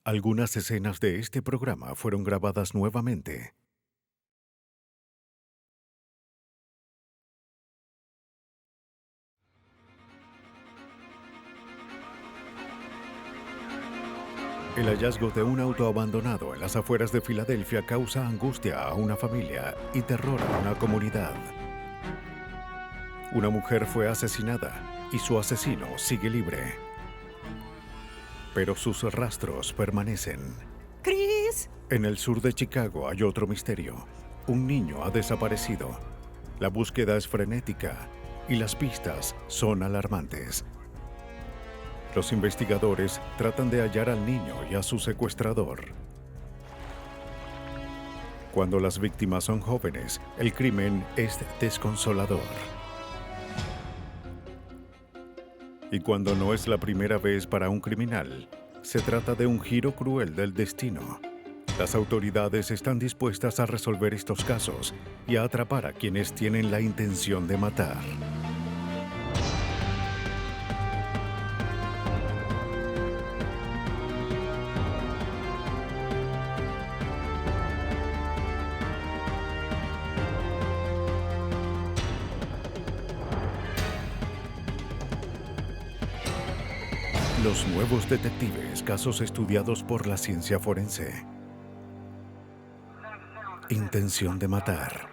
Algunas escenas de este programa fueron grabadas nuevamente. El hallazgo de un auto abandonado en las afueras de Filadelfia causa angustia a una familia y terror a una comunidad. Una mujer fue asesinada y su asesino sigue libre. Pero sus rastros permanecen. ¡Chris! En el sur de Chicago hay otro misterio. Un niño ha desaparecido. La búsqueda es frenética y las pistas son alarmantes. Los investigadores tratan de hallar al niño y a su secuestrador. Cuando las víctimas son jóvenes, el crimen es desconsolador. Y cuando no es la primera vez para un criminal, se trata de un giro cruel del destino. Las autoridades están dispuestas a resolver estos casos y a atrapar a quienes tienen la intención de matar. Los nuevos detectives, casos estudiados por la ciencia forense. Intención de matar.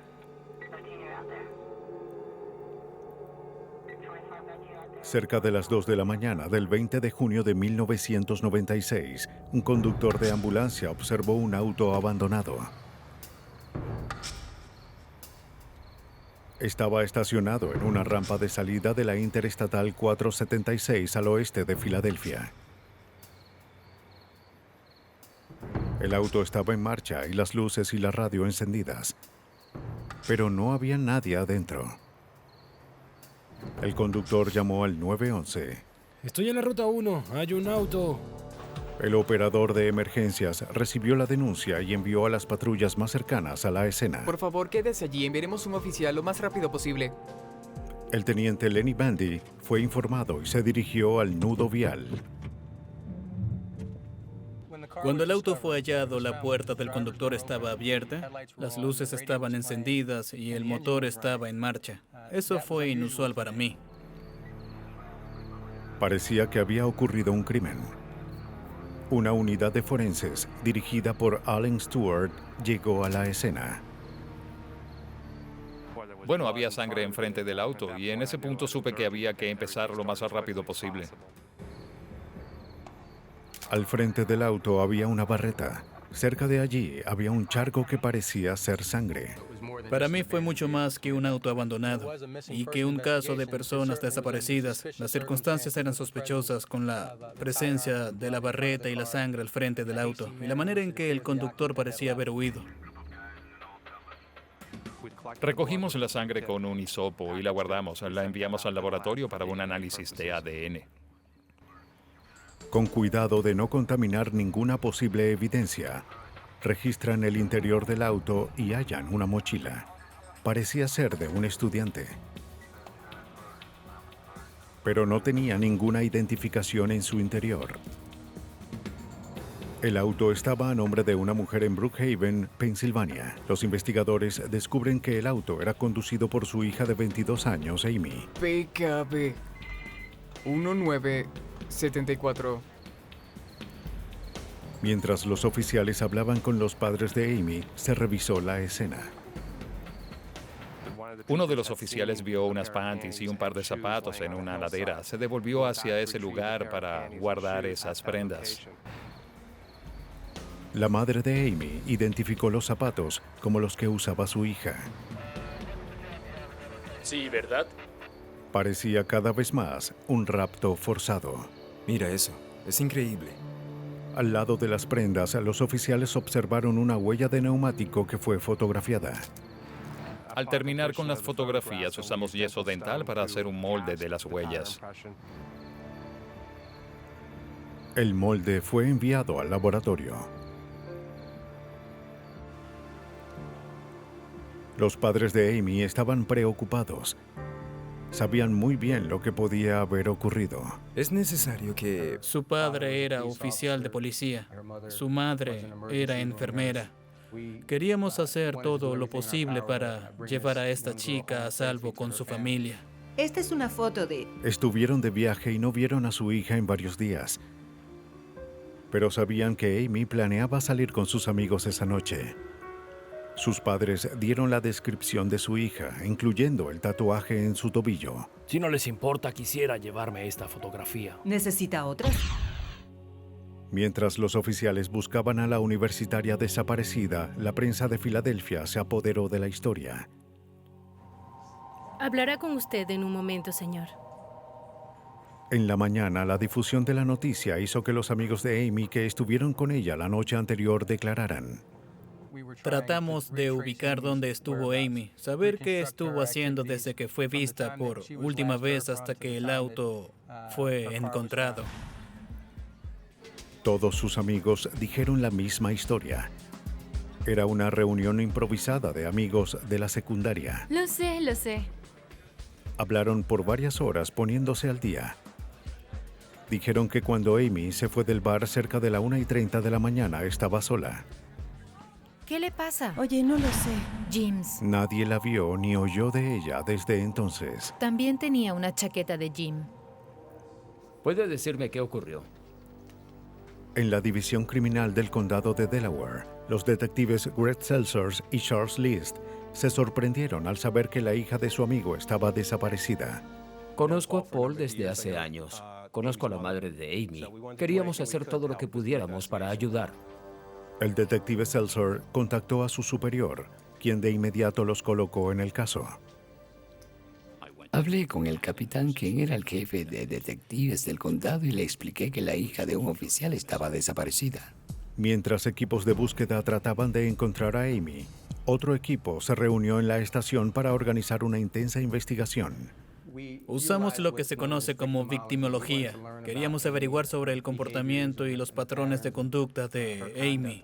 Cerca de las 2 de la mañana del 20 de junio de 1996, un conductor de ambulancia observó un auto abandonado. Estaba estacionado en una rampa de salida de la Interestatal 476 al oeste de Filadelfia. El auto estaba en marcha y las luces y la radio encendidas, pero no había nadie adentro. El conductor llamó al 911. Estoy en la ruta 1, hay un auto. El operador de emergencias recibió la denuncia y envió a las patrullas más cercanas a la escena. Por favor, quédese allí. Enviaremos un oficial lo más rápido posible. El teniente Lenny Bandy fue informado y se dirigió al nudo vial. Cuando el auto fue hallado, la puerta del conductor estaba abierta, las luces estaban encendidas y el motor estaba en marcha. Eso fue inusual para mí. Parecía que había ocurrido un crimen. Una unidad de forenses, dirigida por Alan Stewart, llegó a la escena. Bueno, había sangre enfrente del auto y en ese punto supe que había que empezar lo más rápido posible. Al frente del auto había una barreta. Cerca de allí había un charco que parecía ser sangre. Para mí fue mucho más que un auto abandonado y que un caso de personas desaparecidas. Las circunstancias eran sospechosas con la presencia de la barreta y la sangre al frente del auto y la manera en que el conductor parecía haber huido. Recogimos la sangre con un hisopo y la guardamos. La enviamos al laboratorio para un análisis de ADN. Con cuidado de no contaminar ninguna posible evidencia, registran el interior del auto y hallan una mochila. Parecía ser de un estudiante. Pero no tenía ninguna identificación en su interior. El auto estaba a nombre de una mujer en Brookhaven, Pensilvania. Los investigadores descubren que el auto era conducido por su hija de 22 años, Amy. PKB 1974. Mientras los oficiales hablaban con los padres de Amy, se revisó la escena. Uno de los oficiales vio unas panties y un par de zapatos en una ladera. Se devolvió hacia ese lugar para guardar esas prendas. La madre de Amy identificó los zapatos como los que usaba su hija. Sí, ¿verdad? Parecía cada vez más un rapto forzado. Mira eso, es increíble. Al lado de las prendas, los oficiales observaron una huella de neumático que fue fotografiada. Al terminar con las fotografías, usamos yeso dental para hacer un molde de las huellas. El molde fue enviado al laboratorio. Los padres de Amy estaban preocupados. sabían muy bien lo que podía haber ocurrido. Es necesario que... Su padre era oficial de policía. Su madre era enfermera. Queríamos hacer todo lo posible para llevar a esta chica a salvo con su familia. Esta es una foto de... Estuvieron de viaje y no vieron a su hija en varios días. Pero sabían que Amy planeaba salir con sus amigos esa noche. Sus padres dieron la descripción de su hija, incluyendo el tatuaje en su tobillo. Si no les importa, quisiera llevarme esta fotografía. ¿Necesita otras? Mientras los oficiales buscaban a la universitaria desaparecida, la prensa de Filadelfia se apoderó de la historia. Hablará con usted en un momento, señor. En la mañana, la difusión de la noticia hizo que los amigos de Amy que estuvieron con ella la noche anterior declararan. Tratamos de ubicar dónde estuvo Amy, saber qué estuvo haciendo desde que fue vista por última vez hasta que el auto fue encontrado. Todos sus amigos dijeron la misma historia. Era una reunión improvisada de amigos de la secundaria. Lo sé, lo sé. Hablaron por varias horas poniéndose al día. Dijeron que cuando Amy se fue del bar cerca de la 1:30 de la mañana estaba sola. ¿Qué le pasa? Oye, no lo sé. James. Nadie la vio ni oyó de ella desde entonces. También tenía una chaqueta de Jim. ¿Puede decirme qué ocurrió? En la división criminal del condado de Delaware, los detectives Greg Seltzers y Charles List se sorprendieron al saber que la hija de su amigo estaba desaparecida. Conozco a Paul desde hace años. Conozco a la madre de Amy. Queríamos hacer todo lo que pudiéramos para ayudar. El detective Seltzer contactó a su superior, quien de inmediato los colocó en el caso. Hablé con el capitán, quien era el jefe de detectives del condado, y le expliqué que la hija de un oficial estaba desaparecida. Mientras equipos de búsqueda trataban de encontrar a Amy, otro equipo se reunió en la estación para organizar una intensa investigación. Usamos lo que se conoce como victimología. Queríamos averiguar sobre el comportamiento y los patrones de conducta de Amy.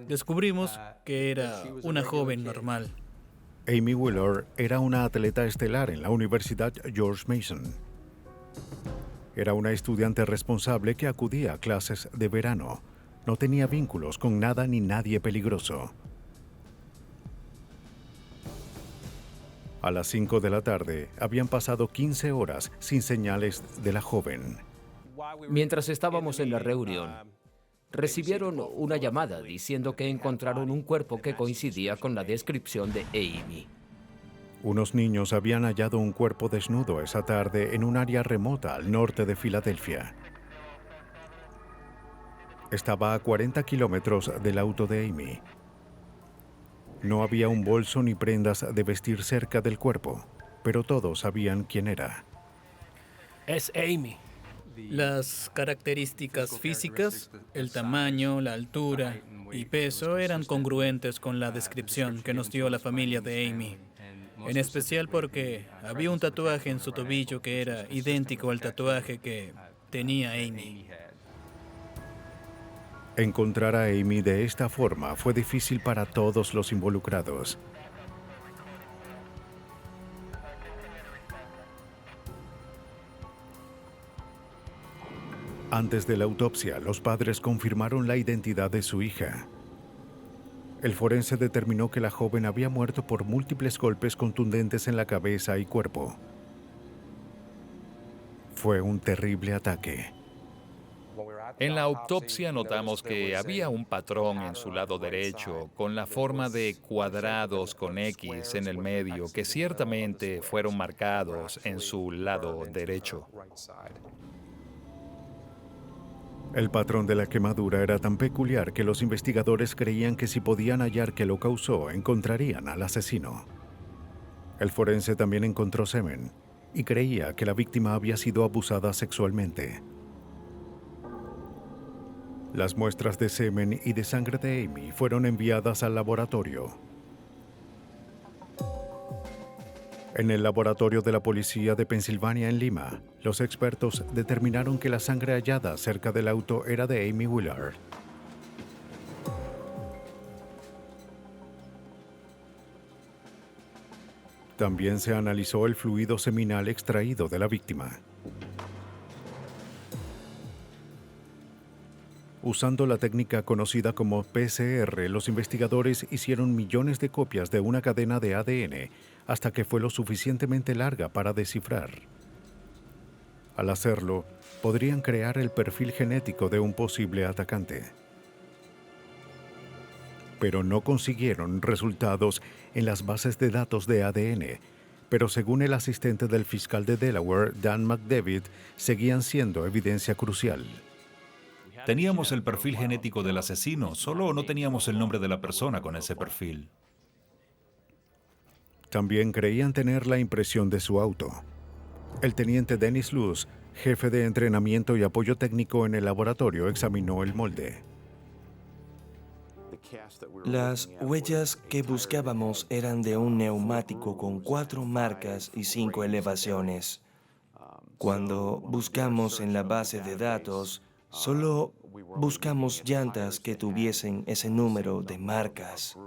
Descubrimos que era una joven normal. Amy Wheeler era una atleta estelar en la Universidad George Mason. Era una estudiante responsable que acudía a clases de verano. No tenía vínculos con nada ni nadie peligroso. A las 5 de la tarde, habían pasado 15 horas sin señales de la joven. Mientras estábamos en la reunión, recibieron una llamada diciendo que encontraron un cuerpo que coincidía con la descripción de Amy. Unos niños habían hallado un cuerpo desnudo esa tarde en un área remota al norte de Filadelfia. Estaba a 40 kilómetros del auto de Amy. No había un bolso ni prendas de vestir cerca del cuerpo, pero todos sabían quién era. Es Amy. Las características físicas, el tamaño, la altura y peso eran congruentes con la descripción que nos dio la familia de Amy. En especial porque había un tatuaje en su tobillo que era idéntico al tatuaje que tenía Amy. Encontrar a Amy de esta forma fue difícil para todos los involucrados. Antes de la autopsia, los padres confirmaron la identidad de su hija. El forense determinó que la joven había muerto por múltiples golpes contundentes en la cabeza y cuerpo. Fue un terrible ataque. En la autopsia notamos que había un patrón en su lado derecho con la forma de cuadrados con X en el medio que ciertamente fueron marcados en su lado derecho. El patrón de la quemadura era tan peculiar que los investigadores creían que si podían hallar qué lo causó, encontrarían al asesino. El forense también encontró semen y creía que la víctima había sido abusada sexualmente. Las muestras de semen y de sangre de Amy fueron enviadas al laboratorio. En el laboratorio de la policía de Pensilvania en Lima, los expertos determinaron que la sangre hallada cerca del auto era de Amy Wheeler. También se analizó el fluido seminal extraído de la víctima. Usando la técnica conocida como PCR, los investigadores hicieron millones de copias de una cadena de ADN hasta que fue lo suficientemente larga para descifrar. Al hacerlo, podrían crear el perfil genético de un posible atacante. Pero no consiguieron resultados en las bases de datos de ADN, pero según el asistente del fiscal de Delaware, Dan McDavid, seguían siendo evidencia crucial. Teníamos el perfil genético del asesino, solo no teníamos el nombre de la persona con ese perfil. También creían tener la impresión de su auto. El teniente Dennis Luce, jefe de entrenamiento y apoyo técnico en el laboratorio, examinó el molde. Las huellas que buscábamos eran de un neumático con 4 marcas y 5 elevaciones. Cuando buscamos en la base de datos, solo buscamos llantas que tuviesen ese número de marcas.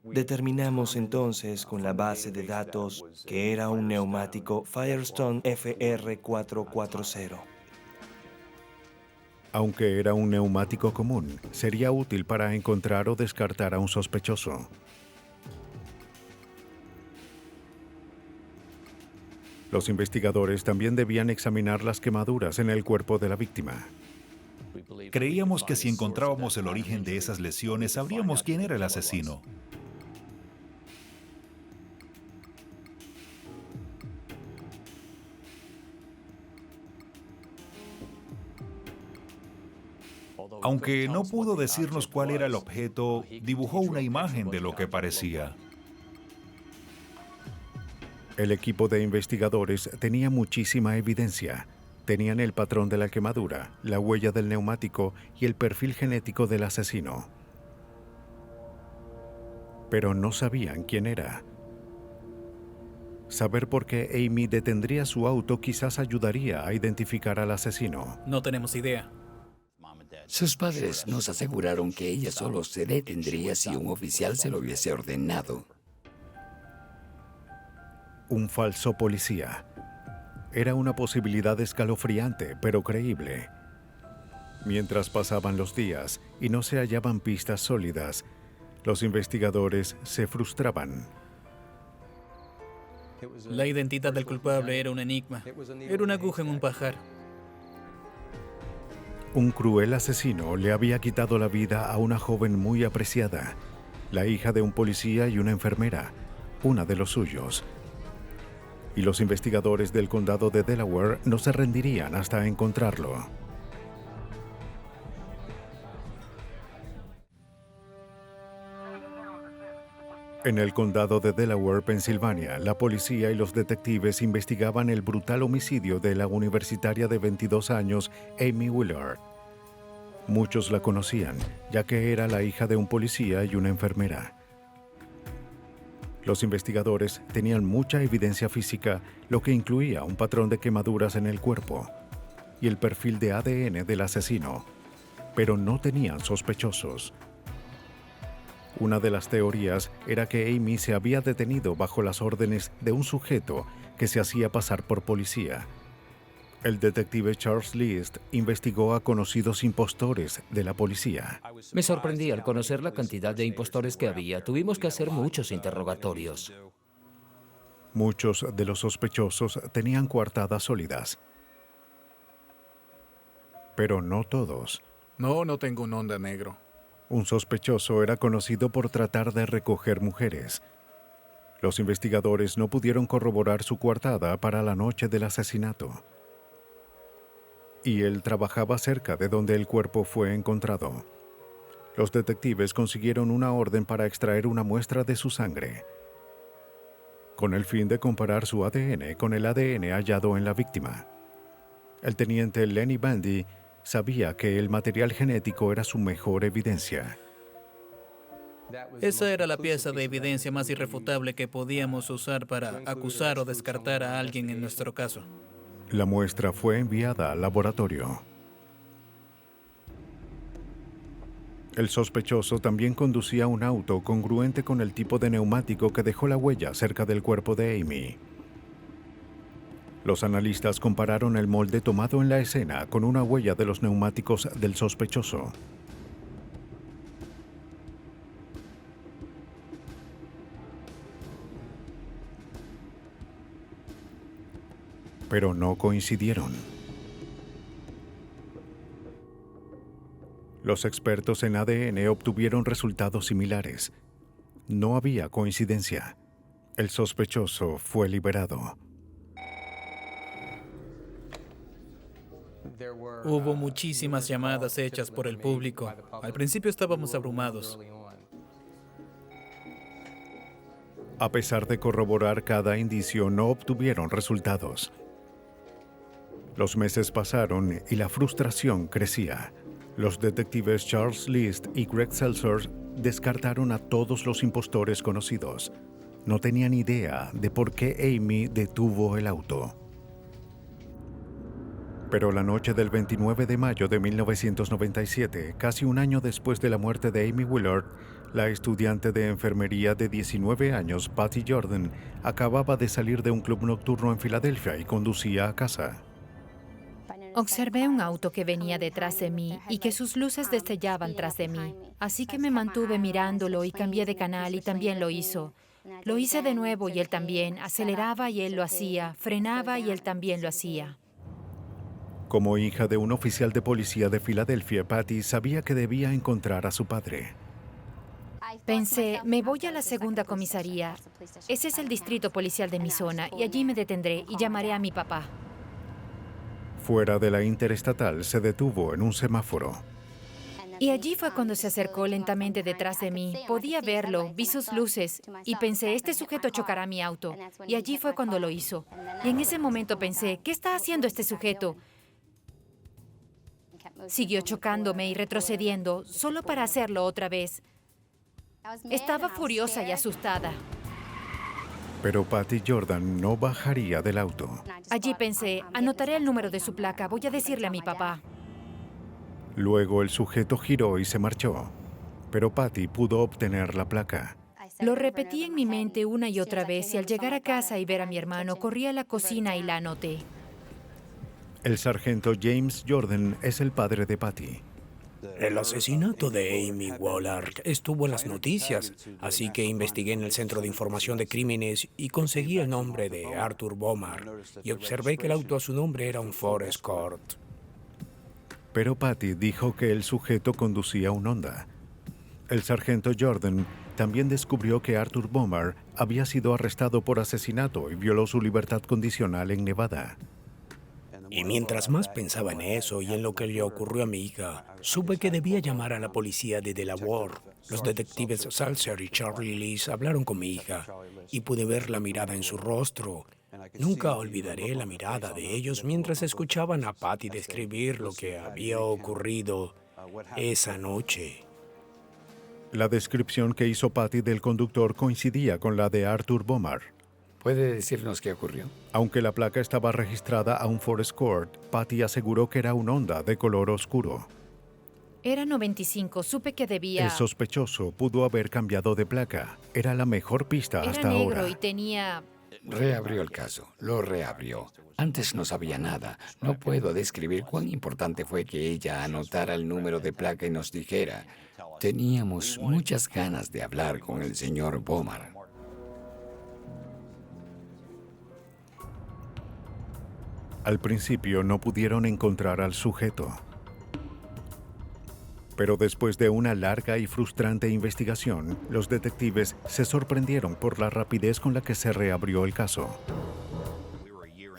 Determinamos entonces con la base de datos que era un neumático Firestone FR440. Aunque era un neumático común, sería útil para encontrar o descartar a un sospechoso. Los investigadores también debían examinar las quemaduras en el cuerpo de la víctima. Creíamos que si encontrábamos el origen de esas lesiones, sabríamos quién era el asesino. Aunque no pudo decirnos cuál era el objeto, dibujó una imagen de lo que parecía. El equipo de investigadores tenía muchísima evidencia. Tenían el patrón de la quemadura, la huella del neumático y el perfil genético del asesino. Pero no sabían quién era. Saber por qué Amy detendría su auto quizás ayudaría a identificar al asesino. No tenemos idea. Sus padres nos aseguraron que ella solo se detendría si un oficial se lo hubiese ordenado. Un falso policía. Era una posibilidad escalofriante, pero creíble. Mientras pasaban los días y no se hallaban pistas sólidas, los investigadores se frustraban. La identidad del culpable era un enigma. Era una aguja en un pajar. Un cruel asesino le había quitado la vida a una joven muy apreciada, la hija de un policía y una enfermera, una de los suyos. Y los investigadores del condado de Delaware no se rendirían hasta encontrarlo. En el condado de Delaware, Pensilvania, la policía y los detectives investigaban el brutal homicidio de la universitaria de 22 años, Amy Willard. Muchos la conocían, ya que era la hija de un policía y una enfermera. Los investigadores tenían mucha evidencia física, lo que incluía un patrón de quemaduras en el cuerpo y el perfil de ADN del asesino, pero no tenían sospechosos. Una de las teorías era que Amy se había detenido bajo las órdenes de un sujeto que se hacía pasar por policía. El detective Charles List investigó a conocidos impostores de la policía. Me sorprendí al conocer la cantidad de impostores que había. Tuvimos que hacer muchos interrogatorios. Muchos de los sospechosos tenían coartadas sólidas, pero no todos. No tengo un Honda negro. Un sospechoso era conocido por tratar de recoger mujeres. Los investigadores no pudieron corroborar su coartada para la noche del asesinato. Y él trabajaba cerca de donde el cuerpo fue encontrado. Los detectives consiguieron una orden para extraer una muestra de su sangre, con el fin de comparar su ADN con el ADN hallado en la víctima. El teniente Lenny Bandy sabía que el material genético era su mejor evidencia. Esa era la pieza de evidencia más irrefutable que podíamos usar para acusar o descartar a alguien en nuestro caso. La muestra fue enviada al laboratorio. El sospechoso también conducía un auto congruente con el tipo de neumático que dejó la huella cerca del cuerpo de Amy. Los analistas compararon el molde tomado en la escena con una huella de los neumáticos del sospechoso. Pero no coincidieron. Los expertos en ADN obtuvieron resultados similares. No había coincidencia. El sospechoso fue liberado. Hubo muchísimas llamadas hechas por el público. Al principio estábamos abrumados. A pesar de corroborar cada indicio, no obtuvieron resultados. Los meses pasaron y la frustración crecía. Los detectives Charles List y Greg Seltzer descartaron a todos los impostores conocidos. No tenían idea de por qué Amy detuvo el auto. Pero la noche del 29 de mayo de 1997, casi un año después de la muerte de Amy Willard, la estudiante de enfermería de 19 años, Patty Jordan, acababa de salir de un club nocturno en Filadelfia y conducía a casa. Observé un auto que venía detrás de mí y que sus luces destellaban tras de mí. Así que me mantuve mirándolo y cambié de canal y también lo hizo. Lo hice de nuevo y él también. Aceleraba y él lo hacía. Frenaba y él también lo hacía. Como hija de un oficial de policía de Filadelfia, Patty sabía que debía encontrar a su padre. Pensé, me voy a la segunda comisaría. Ese es el distrito policial de mi zona y allí me detendré y llamaré a mi papá. Fuera de la interestatal, se detuvo en un semáforo. Y allí fue cuando se acercó lentamente detrás de mí. Podía verlo, vi sus luces y pensé, este sujeto chocará mi auto. Y allí fue cuando lo hizo. Y en ese momento pensé, ¿qué está haciendo este sujeto? Siguió chocándome y retrocediendo, solo para hacerlo otra vez. Estaba furiosa y asustada. Pero Patty Jordan no bajaría del auto. Allí pensé, anotaré el número de su placa, voy a decirle a mi papá. Luego el sujeto giró y se marchó, pero Patty pudo obtener la placa. Lo repetí en mi mente una y otra vez y al llegar a casa y ver a mi hermano, corrí a la cocina y la anoté. El sargento James Jordan es el padre de Patty. El asesinato de Amy Willard estuvo en las noticias, así que investigué en el Centro de Información de Crímenes y conseguí el nombre de Arthur Bomar y observé que el auto a su nombre era un Ford Escort. Pero Patty dijo que el sujeto conducía un Honda. El sargento Jordan también descubrió que Arthur Bomar había sido arrestado por asesinato y violó su libertad condicional en Nevada. Y mientras más pensaba en eso y en lo que le ocurrió a mi hija, supe que debía llamar a la policía de Delaware. Los detectives Seltzer y Charlie List hablaron con mi hija y pude ver la mirada en su rostro. Nunca olvidaré la mirada de ellos mientras escuchaban a Patty describir lo que había ocurrido esa noche. La descripción que hizo Patty del conductor coincidía con la de Arthur Bomar. ¿Puede decirnos qué ocurrió? Aunque la placa estaba registrada a un Ford Escort, Patty aseguró que era un Honda de color oscuro. Era 95, supe que debía... El sospechoso pudo haber cambiado de placa. Era la mejor pista hasta ahora. Era negro ahora. Y tenía... Reabrió el caso, lo reabrió. Antes no sabía nada. No puedo describir cuán importante fue que ella anotara el número de placa y nos dijera. Teníamos muchas ganas de hablar con el señor Bomar. Al principio no pudieron encontrar al sujeto. Pero después de una larga y frustrante investigación, los detectives se sorprendieron por la rapidez con la que se reabrió el caso.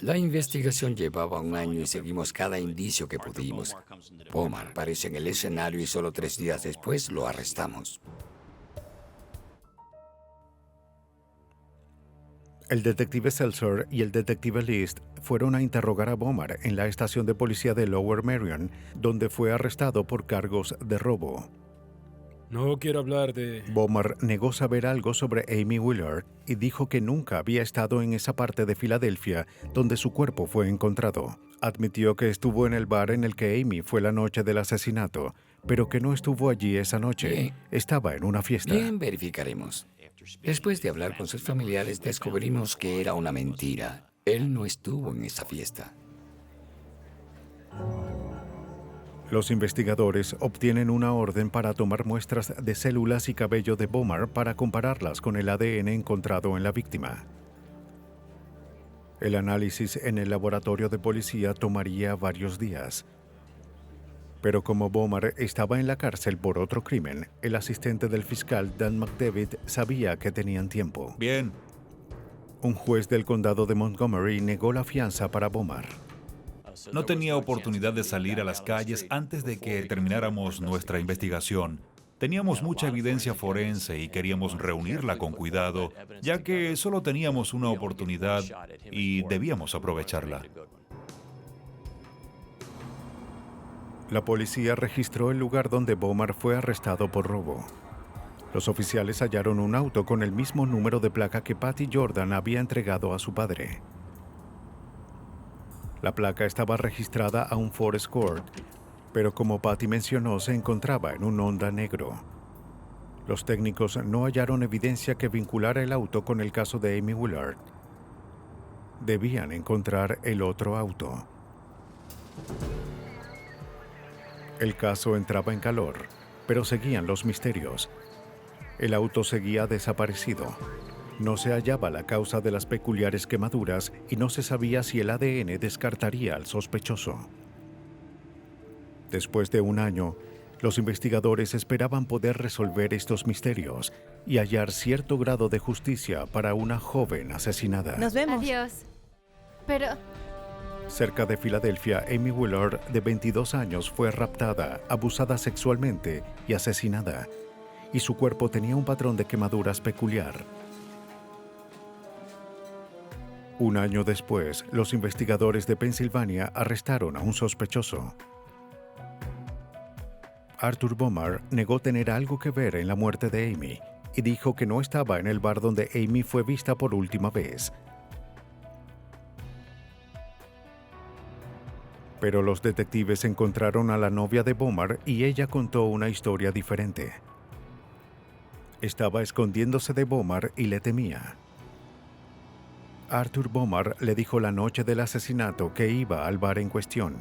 La investigación llevaba un año y seguimos cada indicio que pudimos. Bomar apareció en el escenario y solo 3 días después lo arrestamos. El detective Seltzer y el detective List fueron a interrogar a Bomar en la estación de policía de Lower Merion, donde fue arrestado por cargos de robo. No quiero hablar de... Bomar negó saber algo sobre Amy Willard y dijo que nunca había estado en esa parte de Filadelfia donde su cuerpo fue encontrado. Admitió que estuvo en el bar en el que Amy fue la noche del asesinato, pero que no estuvo allí esa noche. Bien. Estaba en una fiesta. Bien, verificaremos. Después de hablar con sus familiares, descubrimos que era una mentira. Él no estuvo en esa fiesta. Los investigadores obtienen una orden para tomar muestras de células y cabello de Bomar para compararlas con el ADN encontrado en la víctima. El análisis en el laboratorio de policía tomaría varios días. Pero como Bomar estaba en la cárcel por otro crimen, el asistente del fiscal Dan McDevitt sabía que tenían tiempo. Bien. Un juez del condado de Montgomery negó la fianza para Bomar. No tenía oportunidad de salir a las calles antes de que termináramos nuestra investigación. Teníamos mucha evidencia forense y queríamos reunirla con cuidado, ya que solo teníamos una oportunidad y debíamos aprovecharla. La policía registró el lugar donde Bomar fue arrestado por robo. Los oficiales hallaron un auto con el mismo número de placa que Patty Jordan había entregado a su padre. La placa estaba registrada a un Ford Escort, pero como Patty mencionó, se encontraba en un Honda negro. Los técnicos no hallaron evidencia que vinculara el auto con el caso de Amy Willard. Debían encontrar el otro auto. El caso entraba en calor, pero seguían los misterios. El auto seguía desaparecido. No se hallaba la causa de las peculiares quemaduras y no se sabía si el ADN descartaría al sospechoso. Después de un año, los investigadores esperaban poder resolver estos misterios y hallar cierto grado de justicia para una joven asesinada. Nos vemos. Adiós. Pero... Cerca de Filadelfia, Amy Willard, de 22 años, fue raptada, abusada sexualmente y asesinada, y su cuerpo tenía un patrón de quemaduras peculiar. Un año después, los investigadores de Pensilvania arrestaron a un sospechoso. Arthur Bomar negó tener algo que ver en la muerte de Amy y dijo que no estaba en el bar donde Amy fue vista por última vez. Pero los detectives encontraron a la novia de Bomar y ella contó una historia diferente. Estaba escondiéndose de Bomar y le temía. Arthur Bomar le dijo la noche del asesinato que iba al bar en cuestión.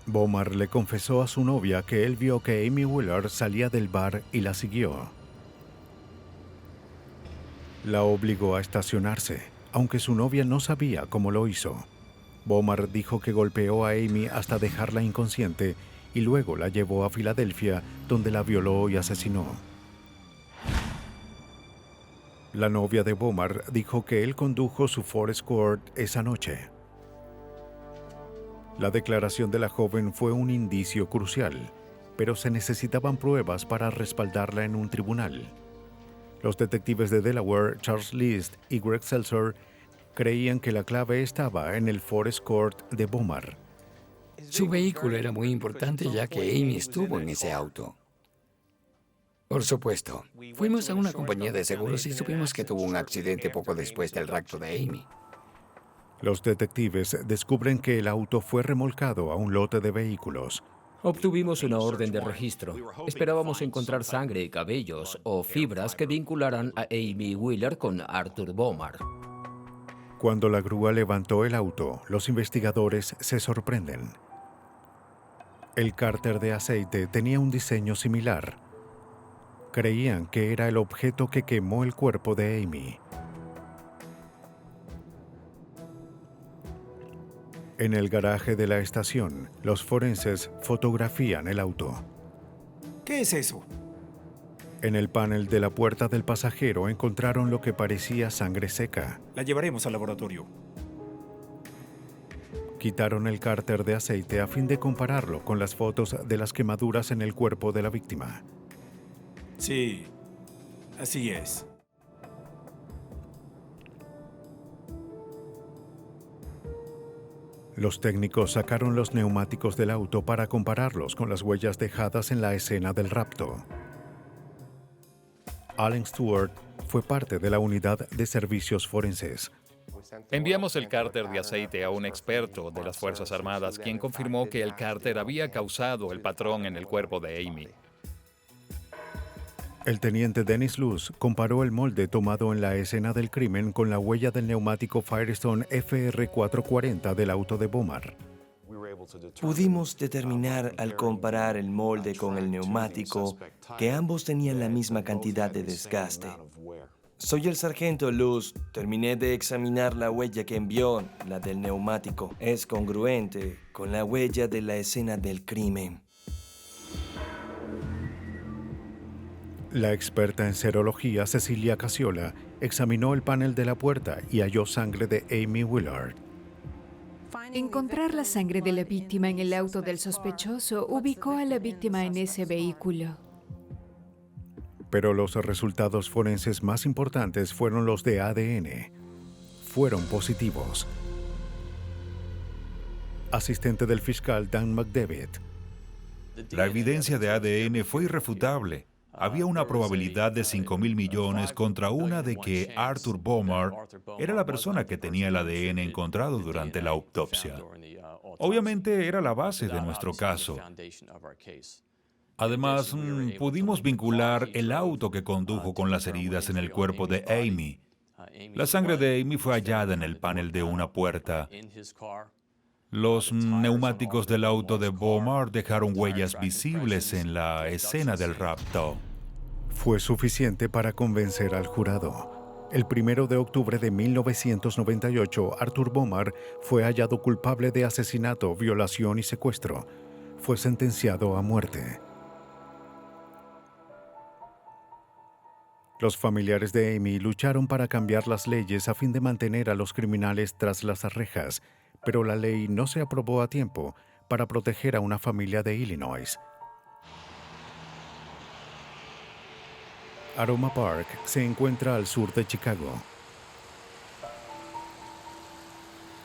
Bomar le confesó a su novia que él vio que Amy Willard salía del bar y la siguió. La obligó a estacionarse, aunque su novia no sabía cómo lo hizo. Bomar dijo que golpeó a Amy hasta dejarla inconsciente y luego la llevó a Filadelfia, donde la violó y asesinó. La novia de Bomar dijo que él condujo su Ford Escort esa noche. La declaración de la joven fue un indicio crucial, pero se necesitaban pruebas para respaldarla en un tribunal. Los detectives de Delaware, Charles List y Greg Seltzer, creían que la clave estaba en el Ford Escort de Bomar. Su vehículo era muy importante ya que Amy estuvo en ese auto. Por supuesto, fuimos a una compañía de seguros y supimos que tuvo un accidente poco después del rapto de Amy. Los detectives descubren que el auto fue remolcado a un lote de vehículos. Obtuvimos una orden de registro. Esperábamos encontrar sangre, cabellos o fibras que vincularan a Amy Willard con Arthur Bomar. Cuando la grúa levantó el auto, los investigadores se sorprenden. El cárter de aceite tenía un diseño similar. Creían que era el objeto que quemó el cuerpo de Amy. En el garaje de la estación, los forenses fotografían el auto. ¿Qué es eso? En el panel de la puerta del pasajero encontraron lo que parecía sangre seca. La llevaremos al laboratorio. Quitaron el cárter de aceite a fin de compararlo con las fotos de las quemaduras en el cuerpo de la víctima. Sí, así es. Los técnicos sacaron los neumáticos del auto para compararlos con las huellas dejadas en la escena del rapto. Alan Stewart fue parte de la unidad de servicios forenses. Enviamos el cárter de aceite a un experto de las Fuerzas Armadas, quien confirmó que el cárter había causado el patrón en el cuerpo de Amy. El teniente Dennis Luz comparó el molde tomado en la escena del crimen con la huella del neumático Firestone FR440 del auto de Bomar. Pudimos determinar al comparar el molde con el neumático que ambos tenían la misma cantidad de desgaste. Soy el sargento Luz. Terminé de examinar la huella que envió, la del neumático. Es congruente con la huella de la escena del crimen. La experta en serología Cecilia Casiola examinó el panel de la puerta y halló sangre de Amy Willard. Encontrar la sangre de la víctima en el auto del sospechoso ubicó a la víctima en ese vehículo. Pero los resultados forenses más importantes fueron los de ADN. Fueron positivos. Asistente del fiscal Dan McDevitt. La evidencia de ADN fue irrefutable. Había una probabilidad de 5.000 millones contra una de que Arthur Bomar era la persona que tenía el ADN encontrado durante la autopsia. Obviamente era la base de nuestro caso. Además, pudimos vincular el auto que condujo con las heridas en el cuerpo de Amy. La sangre de Amy fue hallada en el panel de una puerta. Los neumáticos del auto de Bomar dejaron huellas visibles en la escena del rapto. Fue suficiente para convencer al jurado. El 1 de octubre de 1998, Arthur Bomar fue hallado culpable de asesinato, violación y secuestro. Fue sentenciado a muerte. Los familiares de Amy lucharon para cambiar las leyes a fin de mantener a los criminales tras las rejas, pero la ley no se aprobó a tiempo para proteger a una familia de Illinois. Aroma Park se encuentra al sur de Chicago.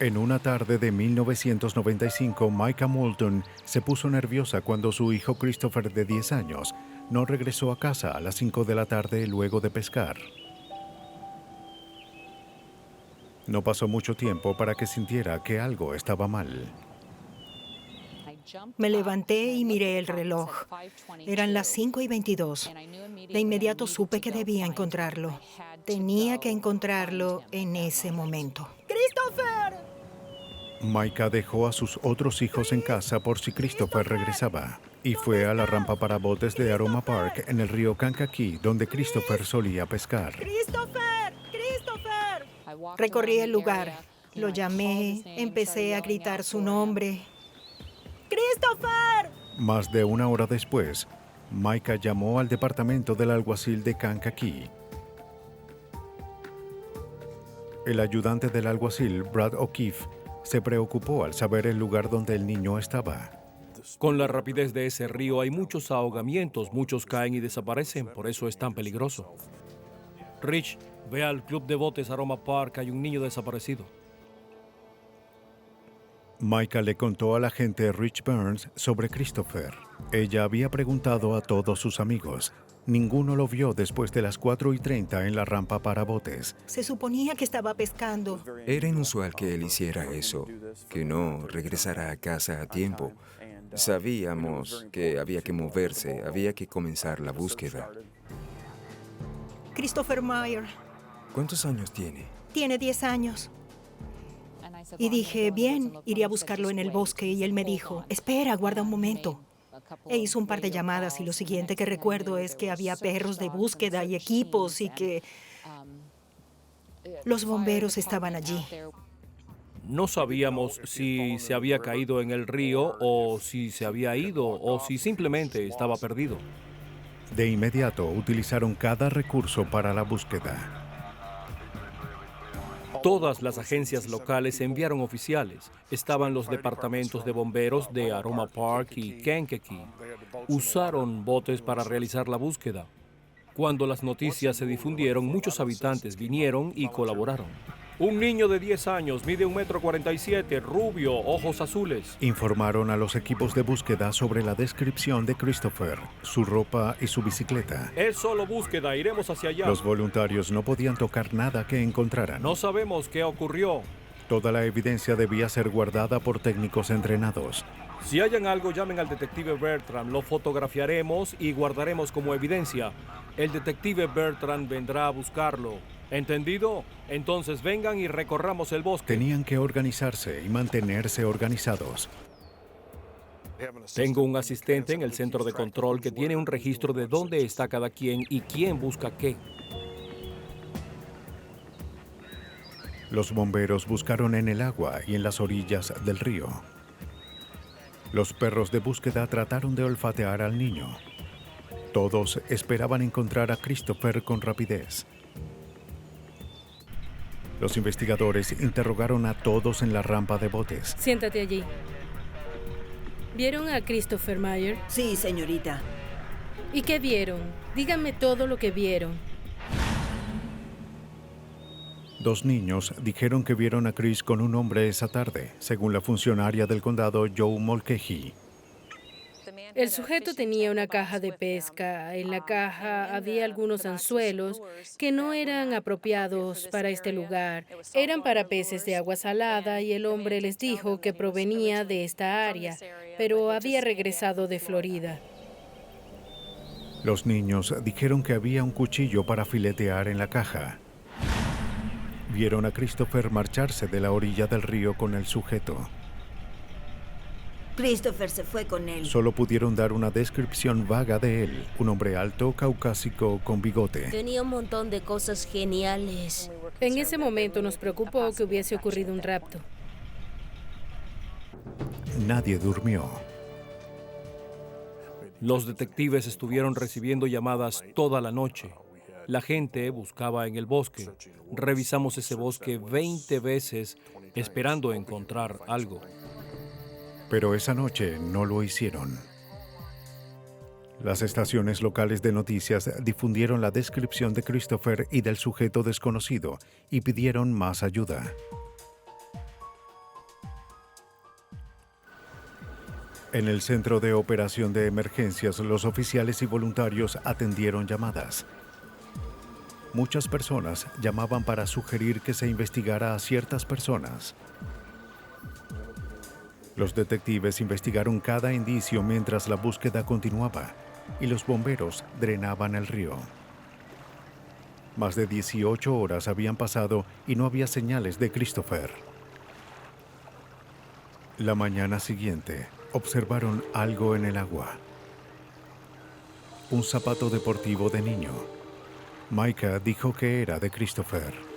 En una tarde de 1995, Micah Moulton se puso nerviosa cuando su hijo Christopher, de 10 años, no regresó a casa a las 5 de la tarde luego de pescar. No pasó mucho tiempo para que sintiera que algo estaba mal. Me levanté y miré el reloj. Eran las 5:22. De inmediato supe que debía encontrarlo. Tenía que encontrarlo en ese momento. ¡Christopher! Micah dejó a sus otros hijos en casa por si Christopher regresaba y fue a la rampa para botes de Aroma Park en el río Kankakee, donde Christopher solía pescar. ¡Christopher! ¡Christopher! Recorrí el lugar. Lo llamé, empecé a gritar su nombre. ¡Christopher! Más de una hora después, Micah llamó al departamento del alguacil de Kankakee. El ayudante del alguacil, Brad O'Keefe, se preocupó al saber el lugar donde el niño estaba. Con la rapidez de ese río hay muchos ahogamientos, muchos caen y desaparecen, por eso es tan peligroso. Rich, ve al club de botes Aroma Park, hay un niño desaparecido. Micah le contó al agente Rich Burns sobre Christopher. Ella había preguntado a todos sus amigos. Ninguno lo vio después de las 4:30 en la rampa para botes. Se suponía que estaba pescando. Era inusual que él hiciera eso, que no regresara a casa a tiempo. Sabíamos que había que moverse, había que comenzar la búsqueda. Christopher Meyer. ¿Cuántos años tiene? Tiene 10 años. Y dije, bien, iré a buscarlo en el bosque. Y él me dijo, espera, guarda un momento. E hizo un par de llamadas y lo siguiente que recuerdo es que había perros de búsqueda y equipos y que los bomberos estaban allí. No sabíamos si se había caído en el río o si se había ido o si simplemente estaba perdido. De inmediato utilizaron cada recurso para la búsqueda. Todas las agencias locales enviaron oficiales. Estaban los departamentos de bomberos de Aroma Park y Kankakee. Usaron botes para realizar la búsqueda. Cuando las noticias se difundieron, muchos habitantes vinieron y colaboraron. Un niño de 10 años, mide 1,47 m, rubio, ojos azules. Informaron a los equipos de búsqueda sobre la descripción de Christopher, su ropa y su bicicleta. Es solo búsqueda, iremos hacia allá. Los voluntarios no podían tocar nada que encontraran. No sabemos qué ocurrió. Toda la evidencia debía ser guardada por técnicos entrenados. Si hallan algo, llamen al detective Bertrand. Lo fotografiaremos y guardaremos como evidencia. El detective Bertrand vendrá a buscarlo. ¿Entendido? Entonces vengan y recorramos el bosque. Tenían que organizarse y mantenerse organizados. Tengo un asistente en el centro de control que tiene un registro de dónde está cada quien y quién busca qué. Los bomberos buscaron en el agua y en las orillas del río. Los perros de búsqueda trataron de olfatear al niño. Todos esperaban encontrar a Christopher con rapidez. Los investigadores interrogaron a todos en la rampa de botes. Siéntate allí. ¿Vieron a Christopher Meyer? Sí, señorita. ¿Y qué vieron? Díganme todo lo que vieron. 2 niños dijeron que vieron a Chris con un hombre esa tarde, según la funcionaria del condado Joe Mulcahy. El sujeto tenía una caja de pesca. En la caja había algunos anzuelos que no eran apropiados para este lugar. Eran para peces de agua salada y el hombre les dijo que provenía de esta área, pero había regresado de Florida. Los niños dijeron que había un cuchillo para filetear en la caja. Vieron a Christopher marcharse de la orilla del río con el sujeto. Christopher se fue con él. Solo pudieron dar una descripción vaga de él, un hombre alto, caucásico, con bigote. Tenía un montón de cosas geniales. En ese momento nos preocupó que hubiese ocurrido un rapto. Nadie durmió. Los detectives estuvieron recibiendo llamadas toda la noche. La gente buscaba en el bosque. Revisamos ese bosque 20 veces esperando encontrar algo. Pero esa noche no lo hicieron. Las estaciones locales de noticias difundieron la descripción de Christopher y del sujeto desconocido y pidieron más ayuda. En el centro de operación de emergencias, los oficiales y voluntarios atendieron llamadas. Muchas personas llamaban para sugerir que se investigara a ciertas personas. Los detectives investigaron cada indicio mientras la búsqueda continuaba y los bomberos drenaban el río. Más de 18 horas habían pasado y no había señales de Christopher. La mañana siguiente, observaron algo en el agua. Un zapato deportivo de niño. Micah dijo que era de Christopher.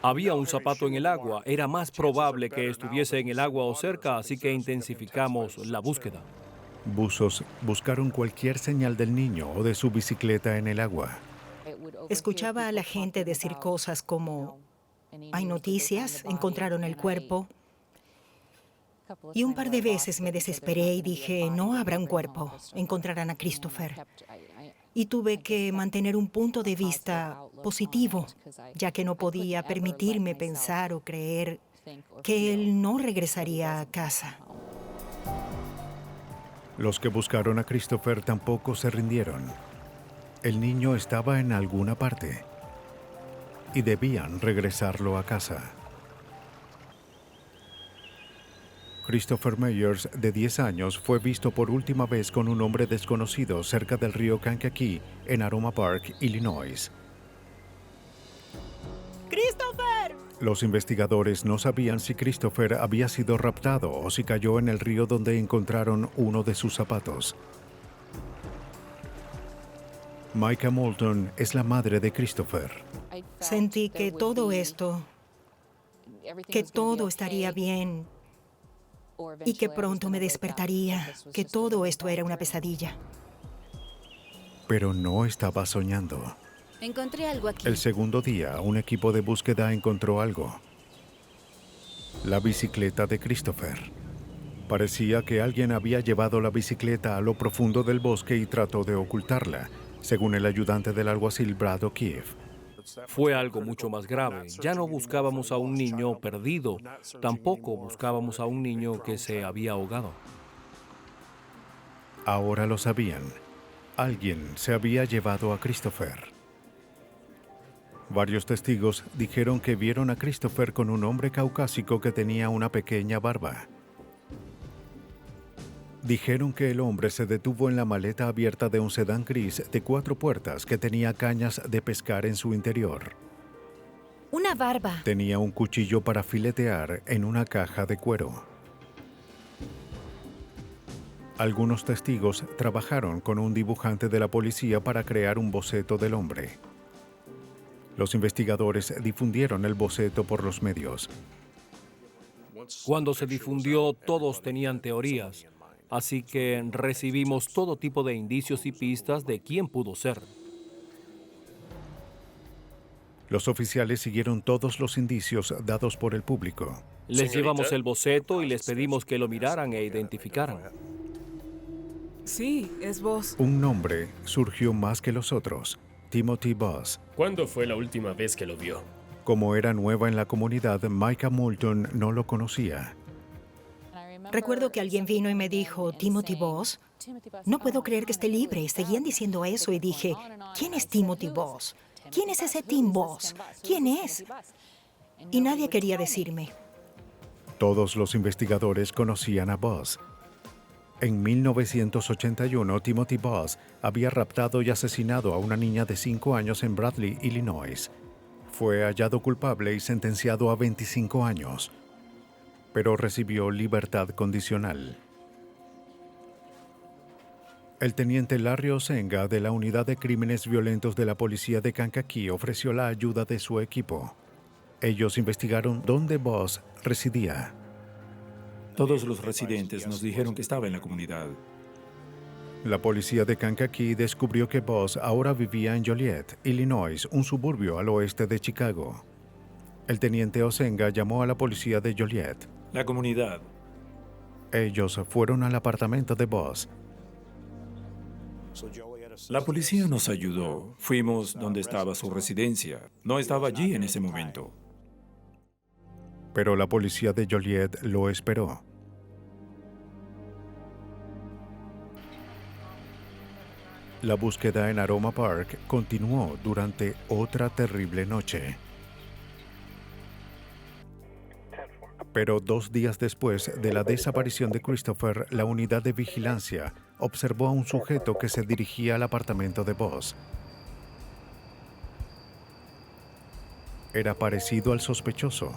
Había un zapato en el agua. Era más probable que estuviese en el agua o cerca, así que intensificamos la búsqueda. Buzos buscaron cualquier señal del niño o de su bicicleta en el agua. Escuchaba a la gente decir cosas como, hay noticias, encontraron el cuerpo. Y un par de veces me desesperé y dije, no habrá un cuerpo, encontrarán a Christopher. Y tuve que mantener un punto de vista positivo, ya que no podía permitirme pensar o creer que él no regresaría a casa. Los que buscaron a Christopher tampoco se rindieron. El niño estaba en alguna parte y debían regresarlo a casa. Christopher Meyers, de 10 años, fue visto por última vez con un hombre desconocido cerca del río Kankakee, en Aroma Park, Illinois. ¡Christopher! Los investigadores no sabían si Christopher había sido raptado o si cayó en el río donde encontraron uno de sus zapatos. Micah Moulton es la madre de Christopher. Sentí que todo estaría bien y que pronto me despertaría, que todo esto era una pesadilla. Pero no estaba soñando. Encontré algo aquí. El segundo día, un equipo de búsqueda encontró algo. La bicicleta de Christopher. Parecía que alguien había llevado la bicicleta a lo profundo del bosque y trató de ocultarla, según el ayudante del alguacil Brad O'Keefe. Fue algo mucho más grave. Ya no buscábamos a un niño perdido, tampoco buscábamos a un niño que se había ahogado. Ahora lo sabían. Alguien se había llevado a Christopher. Varios testigos dijeron que vieron a Christopher con un hombre caucásico que tenía una pequeña barba. Dijeron que el hombre se detuvo en la maleta abierta de un sedán gris de 4 puertas que tenía cañas de pescar en su interior. Una barba. Tenía un cuchillo para filetear en una caja de cuero. Algunos testigos trabajaron con un dibujante de la policía para crear un boceto del hombre. Los investigadores difundieron el boceto por los medios. Cuando se difundió, todos tenían teorías, así que recibimos todo tipo de indicios y pistas de quién pudo ser. Los oficiales siguieron todos los indicios dados por el público. Les llevamos el boceto y les pedimos que lo miraran e identificaran. Sí, es vos. Un nombre surgió más que los otros: Timothy Boss. ¿Cuándo fue la última vez que lo vio? Como era nueva en la comunidad, Micah Moulton no lo conocía. Recuerdo que alguien vino y me dijo, Timothy Boss. No puedo creer que esté libre. Seguían diciendo eso y dije, ¿quién es Timothy Boss? ¿Quién es ese Tim Boss? ¿Quién es? Y nadie quería decirme. Todos los investigadores conocían a Boss. En 1981, Timothy Boss había raptado y asesinado a una niña de 5 años en Bradley, Illinois. Fue hallado culpable y sentenciado a 25 años, pero recibió libertad condicional. El teniente Larry Osenga de la Unidad de Crímenes Violentos de la Policía de Kankakee ofreció la ayuda de su equipo. Ellos investigaron dónde Boss residía. Todos los residentes nos dijeron que estaba en la comunidad. La policía de Kankakee descubrió que Boss ahora vivía en Joliet, Illinois, un suburbio al oeste de Chicago. El teniente Osenga llamó a la policía de Joliet. La comunidad. Ellos fueron al apartamento de Boss. La policía nos ayudó. Fuimos donde estaba su residencia. No estaba allí en ese momento. Pero la policía de Joliet lo esperó. La búsqueda en Aroma Park continuó durante otra terrible noche. Pero 2 días después de la desaparición de Christopher, la unidad de vigilancia observó a un sujeto que se dirigía al apartamento de Boss. Era parecido al sospechoso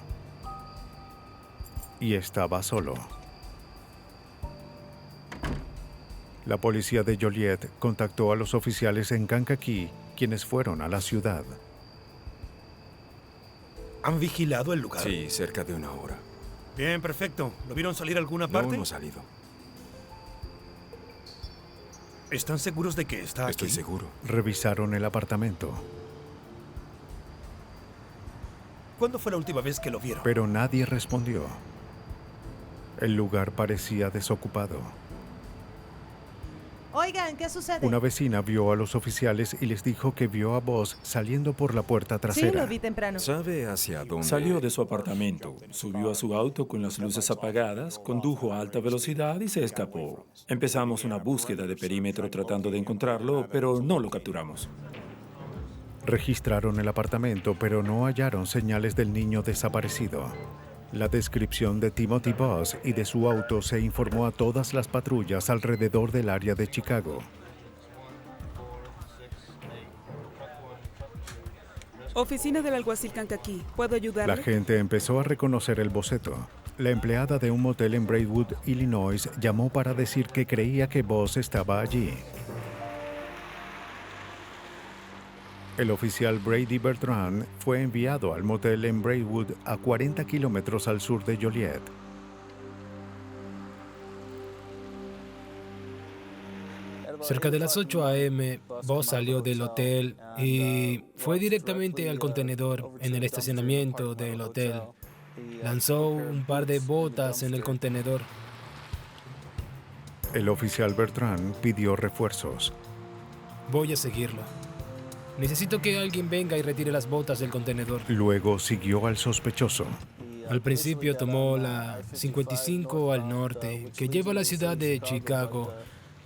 y estaba solo. La policía de Joliet contactó a los oficiales en Kankakee, quienes fueron a la ciudad. ¿Han vigilado el lugar? Sí, cerca de 1 hora. Bien, perfecto. ¿Lo vieron salir a alguna parte? No hemos salido. ¿Están seguros de que está aquí? Estoy seguro. Revisaron el apartamento. ¿Cuándo fue la última vez que lo vieron? Pero nadie respondió. El lugar parecía desocupado. Oigan, ¿qué sucede? Una vecina vio a los oficiales y les dijo que vio a Boss saliendo por la puerta trasera. Sí, lo vi temprano. ¿Sabe hacia dónde? Salió de su apartamento, subió a su auto con las luces apagadas, condujo a alta velocidad y se escapó. Empezamos una búsqueda de perímetro tratando de encontrarlo, pero no lo capturamos. Registraron el apartamento, pero no hallaron señales del niño desaparecido. La descripción de Timothy Boss y de su auto se informó a todas las patrullas alrededor del área de Chicago. Oficina del alguacil Kankakee. ¿Puedo ayudarle? La gente empezó a reconocer el boceto. La empleada de un motel en Braidwood, Illinois, llamó para decir que creía que Boss estaba allí. El oficial Brady Bertrand fue enviado al motel en Braidwood, a 40 kilómetros al sur de Joliet. Cerca de las 8 a.m., Boss salió del hotel y fue directamente al contenedor en el estacionamiento del hotel. Lanzó un par de botas en el contenedor. El oficial Bertrand pidió refuerzos. Voy a seguirlo. Necesito que alguien venga y retire las botas del contenedor. Luego siguió al sospechoso. Al principio tomó la 55 al norte, que lleva a la ciudad de Chicago,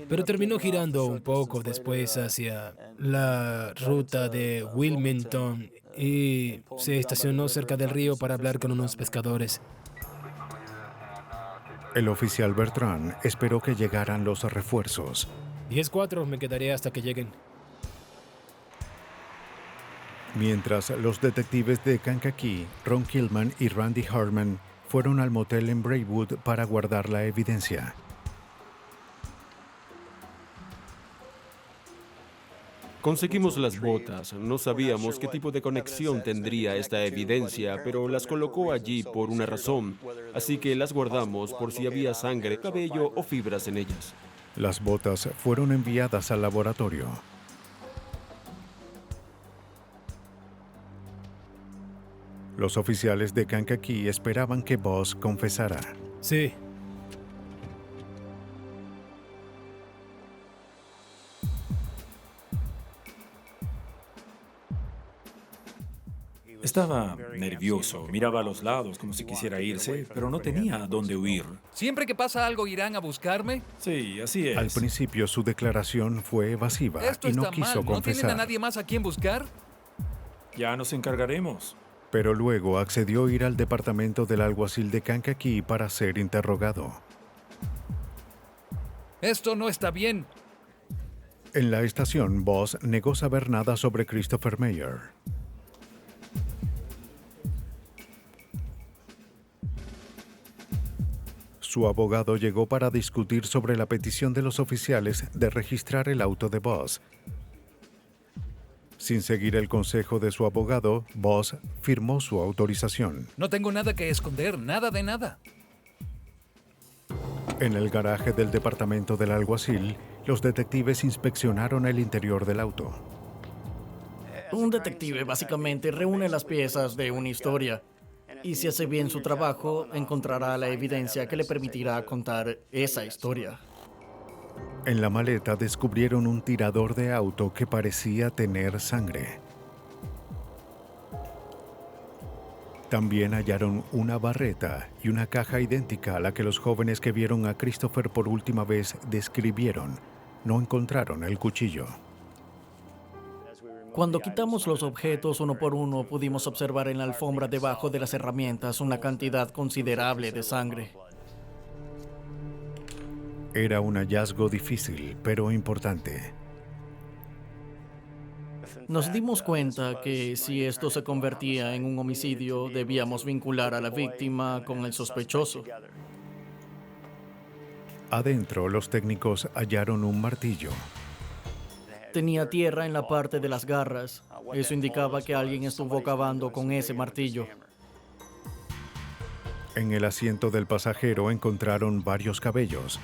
pero terminó girando un poco después hacia la ruta de Wilmington y se estacionó cerca del río para hablar con unos pescadores. El oficial Bertrand esperó que llegaran los refuerzos. 10-4, me quedaré hasta que lleguen. Mientras los detectives de Kankakee, Ron Killman y Randy Hartman, fueron al motel en Braywood para guardar la evidencia. Conseguimos las botas. No sabíamos qué tipo de conexión tendría esta evidencia, pero las colocó allí por una razón. Así que las guardamos por si había sangre, cabello o fibras en ellas. Las botas fueron enviadas al laboratorio. Los oficiales de Kankakee esperaban que Boss confesara. Sí. Estaba nervioso, miraba a los lados como si quisiera irse, pero no tenía a dónde huir. ¿Siempre que pasa algo irán a buscarme? Sí, así es. Al principio su declaración fue evasiva y no quiso confesar. ¿No tienen a nadie más a quien buscar? Ya nos encargaremos. Pero luego accedió a ir al departamento del alguacil de Kankakee para ser interrogado. Esto no está bien. En la estación, Boss negó saber nada sobre Christopher Meyer. Su abogado llegó para discutir sobre la petición de los oficiales de registrar el auto de Boss. Sin seguir el consejo de su abogado, Boss firmó su autorización. No tengo nada que esconder, nada de nada. En el garaje del departamento del alguacil, los detectives inspeccionaron el interior del auto. Un detective básicamente reúne las piezas de una historia y si hace bien su trabajo, encontrará la evidencia que le permitirá contar esa historia. En la maleta descubrieron un tirador de auto que parecía tener sangre. También hallaron una barreta y una caja idéntica a la que los jóvenes que vieron a Christopher por última vez describieron. No encontraron el cuchillo. Cuando quitamos los objetos uno por uno, pudimos observar en la alfombra debajo de las herramientas una cantidad considerable de sangre. Era un hallazgo difícil, pero importante. Nos dimos cuenta que si esto se convertía en un homicidio, debíamos vincular a la víctima con el sospechoso. Adentro, los técnicos hallaron un martillo. Tenía tierra en la parte de las garras. Eso indicaba que alguien estuvo cavando con ese martillo. En el asiento del pasajero encontraron varios cabellos.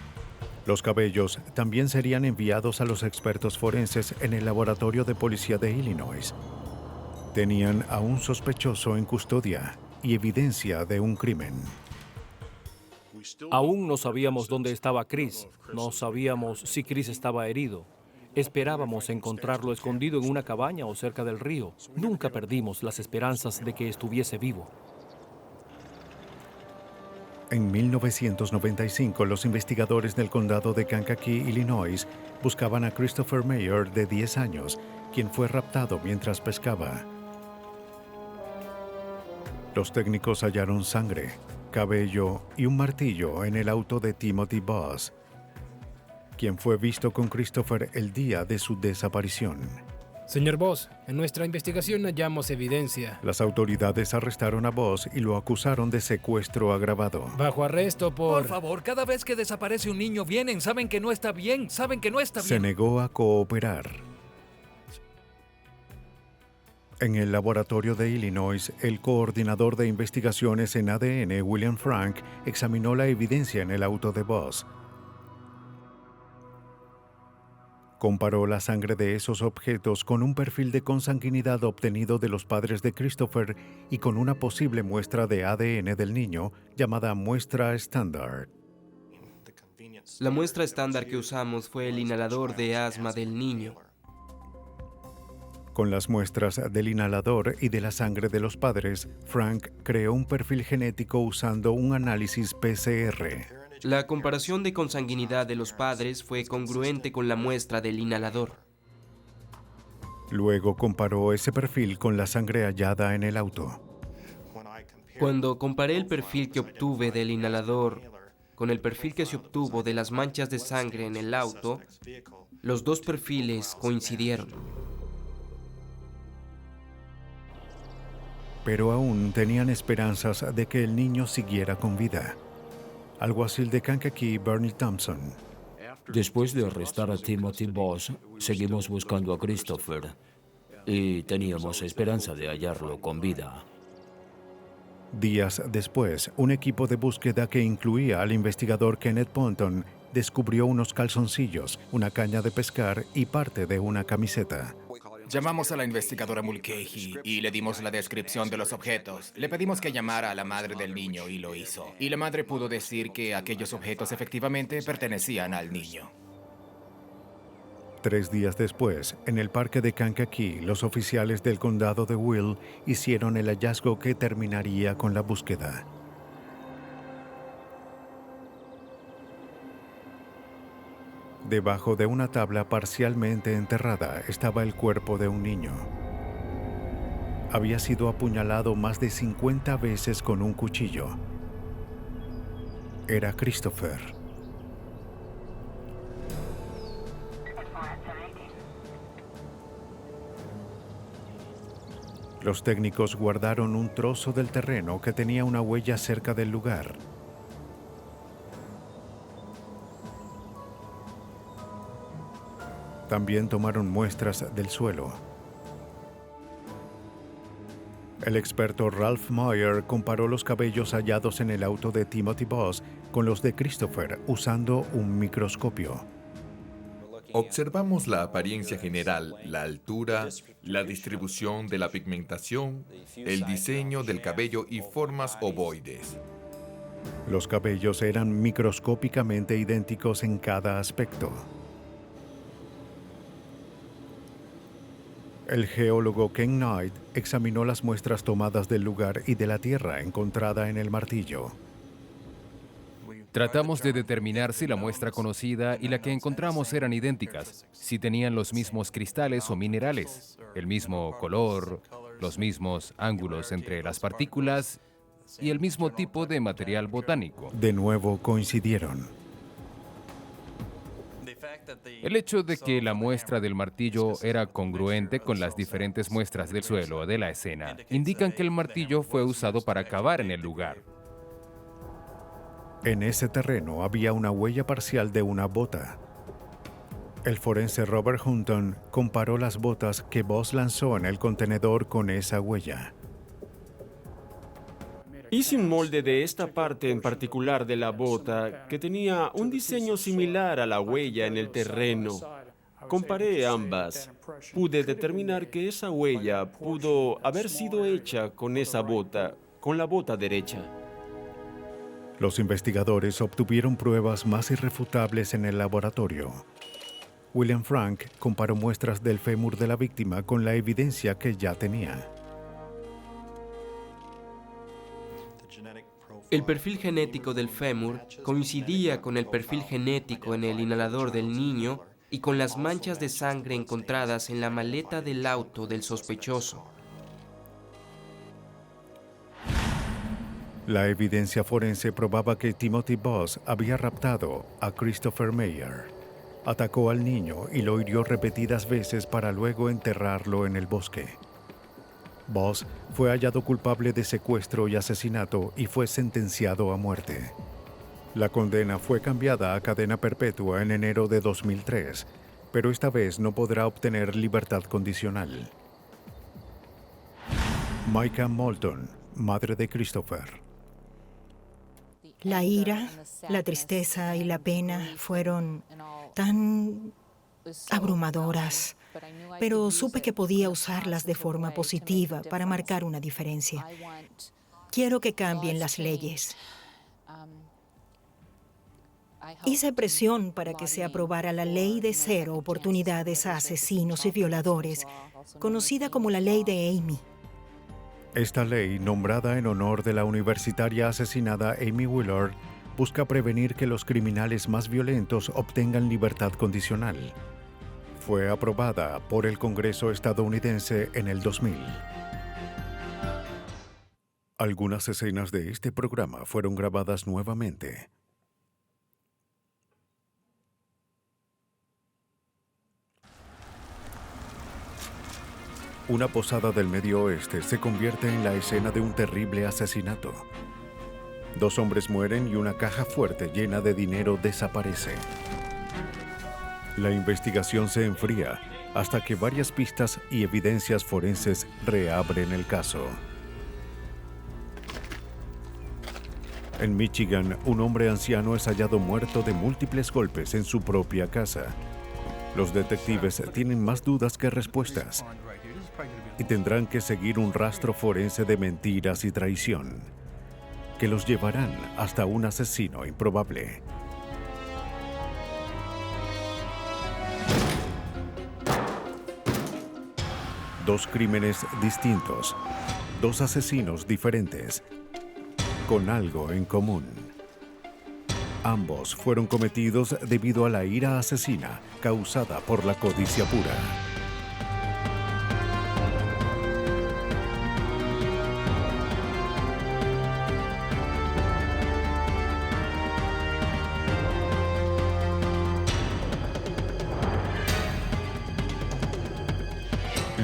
Los cabellos también serían enviados a los expertos forenses en el laboratorio de policía de Illinois. Tenían a un sospechoso en custodia y evidencia de un crimen. Aún no sabíamos dónde estaba Chris. No sabíamos si Chris estaba herido. Esperábamos encontrarlo escondido en una cabaña o cerca del río. Nunca perdimos las esperanzas de que estuviese vivo. En 1995, los investigadores del condado de Kankakee, Illinois, buscaban a Christopher Meyer, de 10 años, quien fue raptado mientras pescaba. Los técnicos hallaron sangre, cabello y un martillo en el auto de Timothy Boss, quien fue visto con Christopher el día de su desaparición. Señor Boss, en nuestra investigación hallamos evidencia. Las autoridades arrestaron a Boss y lo acusaron de secuestro agravado. Bajo arresto por... Por favor, cada vez que desaparece un niño vienen, saben que no está bien, saben que no está bien. Se negó a cooperar. En el laboratorio de Illinois, el coordinador de investigaciones en ADN, William Frank, examinó la evidencia en el auto de Boss. Comparó la sangre de esos objetos con un perfil de consanguinidad obtenido de los padres de Christopher y con una posible muestra de ADN del niño llamada muestra estándar. La muestra estándar que usamos fue el inhalador de asma del niño. Con las muestras del inhalador y de la sangre de los padres, Frank creó un perfil genético usando un análisis PCR. La comparación de consanguinidad de los padres fue congruente con la muestra del inhalador. Luego comparó ese perfil con la sangre hallada en el auto. Cuando comparé el perfil que obtuve del inhalador con el perfil que se obtuvo de las manchas de sangre en el auto, los dos perfiles coincidieron. Pero aún tenían esperanzas de que el niño siguiera con vida. Alguacil de Kankakee, Bernie Thompson. Después de arrestar a Timothy Boss, seguimos buscando a Christopher y teníamos esperanza de hallarlo con vida. Días después, un equipo de búsqueda que incluía al investigador Kenneth Ponton descubrió unos calzoncillos, una caña de pescar y parte de una camiseta. Llamamos a la investigadora Mulcahy y le dimos la descripción de los objetos. Le pedimos que llamara a la madre del niño y lo hizo. Y la madre pudo decir que aquellos objetos efectivamente pertenecían al niño. 3 días después, en el parque de Kankakee, los oficiales del condado de Will hicieron el hallazgo que terminaría con la búsqueda. Debajo de una tabla parcialmente enterrada estaba el cuerpo de un niño. Había sido apuñalado más de 50 veces con un cuchillo. Era Christopher. Los técnicos guardaron un trozo del terreno que tenía una huella cerca del lugar. También tomaron muestras del suelo. El experto Ralph Moyer comparó los cabellos hallados en el auto de Timothy Boss con los de Christopher usando un microscopio. Observamos la apariencia general, la altura, la distribución de la pigmentación, el diseño del cabello y formas ovoides. Los cabellos eran microscópicamente idénticos en cada aspecto. El geólogo Ken Knight examinó las muestras tomadas del lugar y de la tierra encontrada en el martillo. Tratamos de determinar si la muestra conocida y la que encontramos eran idénticas, si tenían los mismos cristales o minerales, el mismo color, los mismos ángulos entre las partículas y el mismo tipo de material botánico. De nuevo coincidieron. El hecho de que la muestra del martillo era congruente con las diferentes muestras del suelo de la escena indican que el martillo fue usado para cavar en el lugar. En ese terreno había una huella parcial de una bota. El forense Robert Hunton comparó las botas que Boss lanzó en el contenedor con esa huella. Hice un molde de esta parte en particular de la bota que tenía un diseño similar a la huella en el terreno. Comparé ambas. Pude determinar que esa huella pudo haber sido hecha con esa bota, con la bota derecha. Los investigadores obtuvieron pruebas más irrefutables en el laboratorio. William Frank comparó muestras del fémur de la víctima con la evidencia que ya tenía. El perfil genético del fémur coincidía con el perfil genético en el inhalador del niño y con las manchas de sangre encontradas en la maleta del auto del sospechoso. La evidencia forense probaba que Timothy Boss había raptado a Christopher Meyer. Atacó al niño y lo hirió repetidas veces para luego enterrarlo en el bosque. Boss fue hallado culpable de secuestro y asesinato y fue sentenciado a muerte. La condena fue cambiada a cadena perpetua en enero de 2003, pero esta vez no podrá obtener libertad condicional. Micah Moulton, madre de Christopher. La ira, la tristeza y la pena fueron tan abrumadoras, pero supe que podía usarlas de forma positiva para marcar una diferencia. Quiero que cambien las leyes. Hice presión para que se aprobara la ley de 0 oportunidades a asesinos y violadores, conocida como la ley de Amy. Esta ley, nombrada en honor de la universitaria asesinada Amy Willard, busca prevenir que los criminales más violentos obtengan libertad condicional. Fue aprobada por el Congreso estadounidense en el 2000. Algunas escenas de este programa fueron grabadas nuevamente. Una posada del Medio Oeste se convierte en la escena de un terrible asesinato. 2 hombres mueren y una caja fuerte llena de dinero desaparece. La investigación se enfría hasta que varias pistas y evidencias forenses reabren el caso. En Michigan, un hombre anciano es hallado muerto de múltiples golpes en su propia casa. Los detectives tienen más dudas que respuestas y tendrán que seguir un rastro forense de mentiras y traición que los llevarán hasta un asesino improbable. Dos crímenes distintos, 2 asesinos diferentes, con algo en común. Ambos fueron cometidos debido a la ira asesina causada por la codicia pura.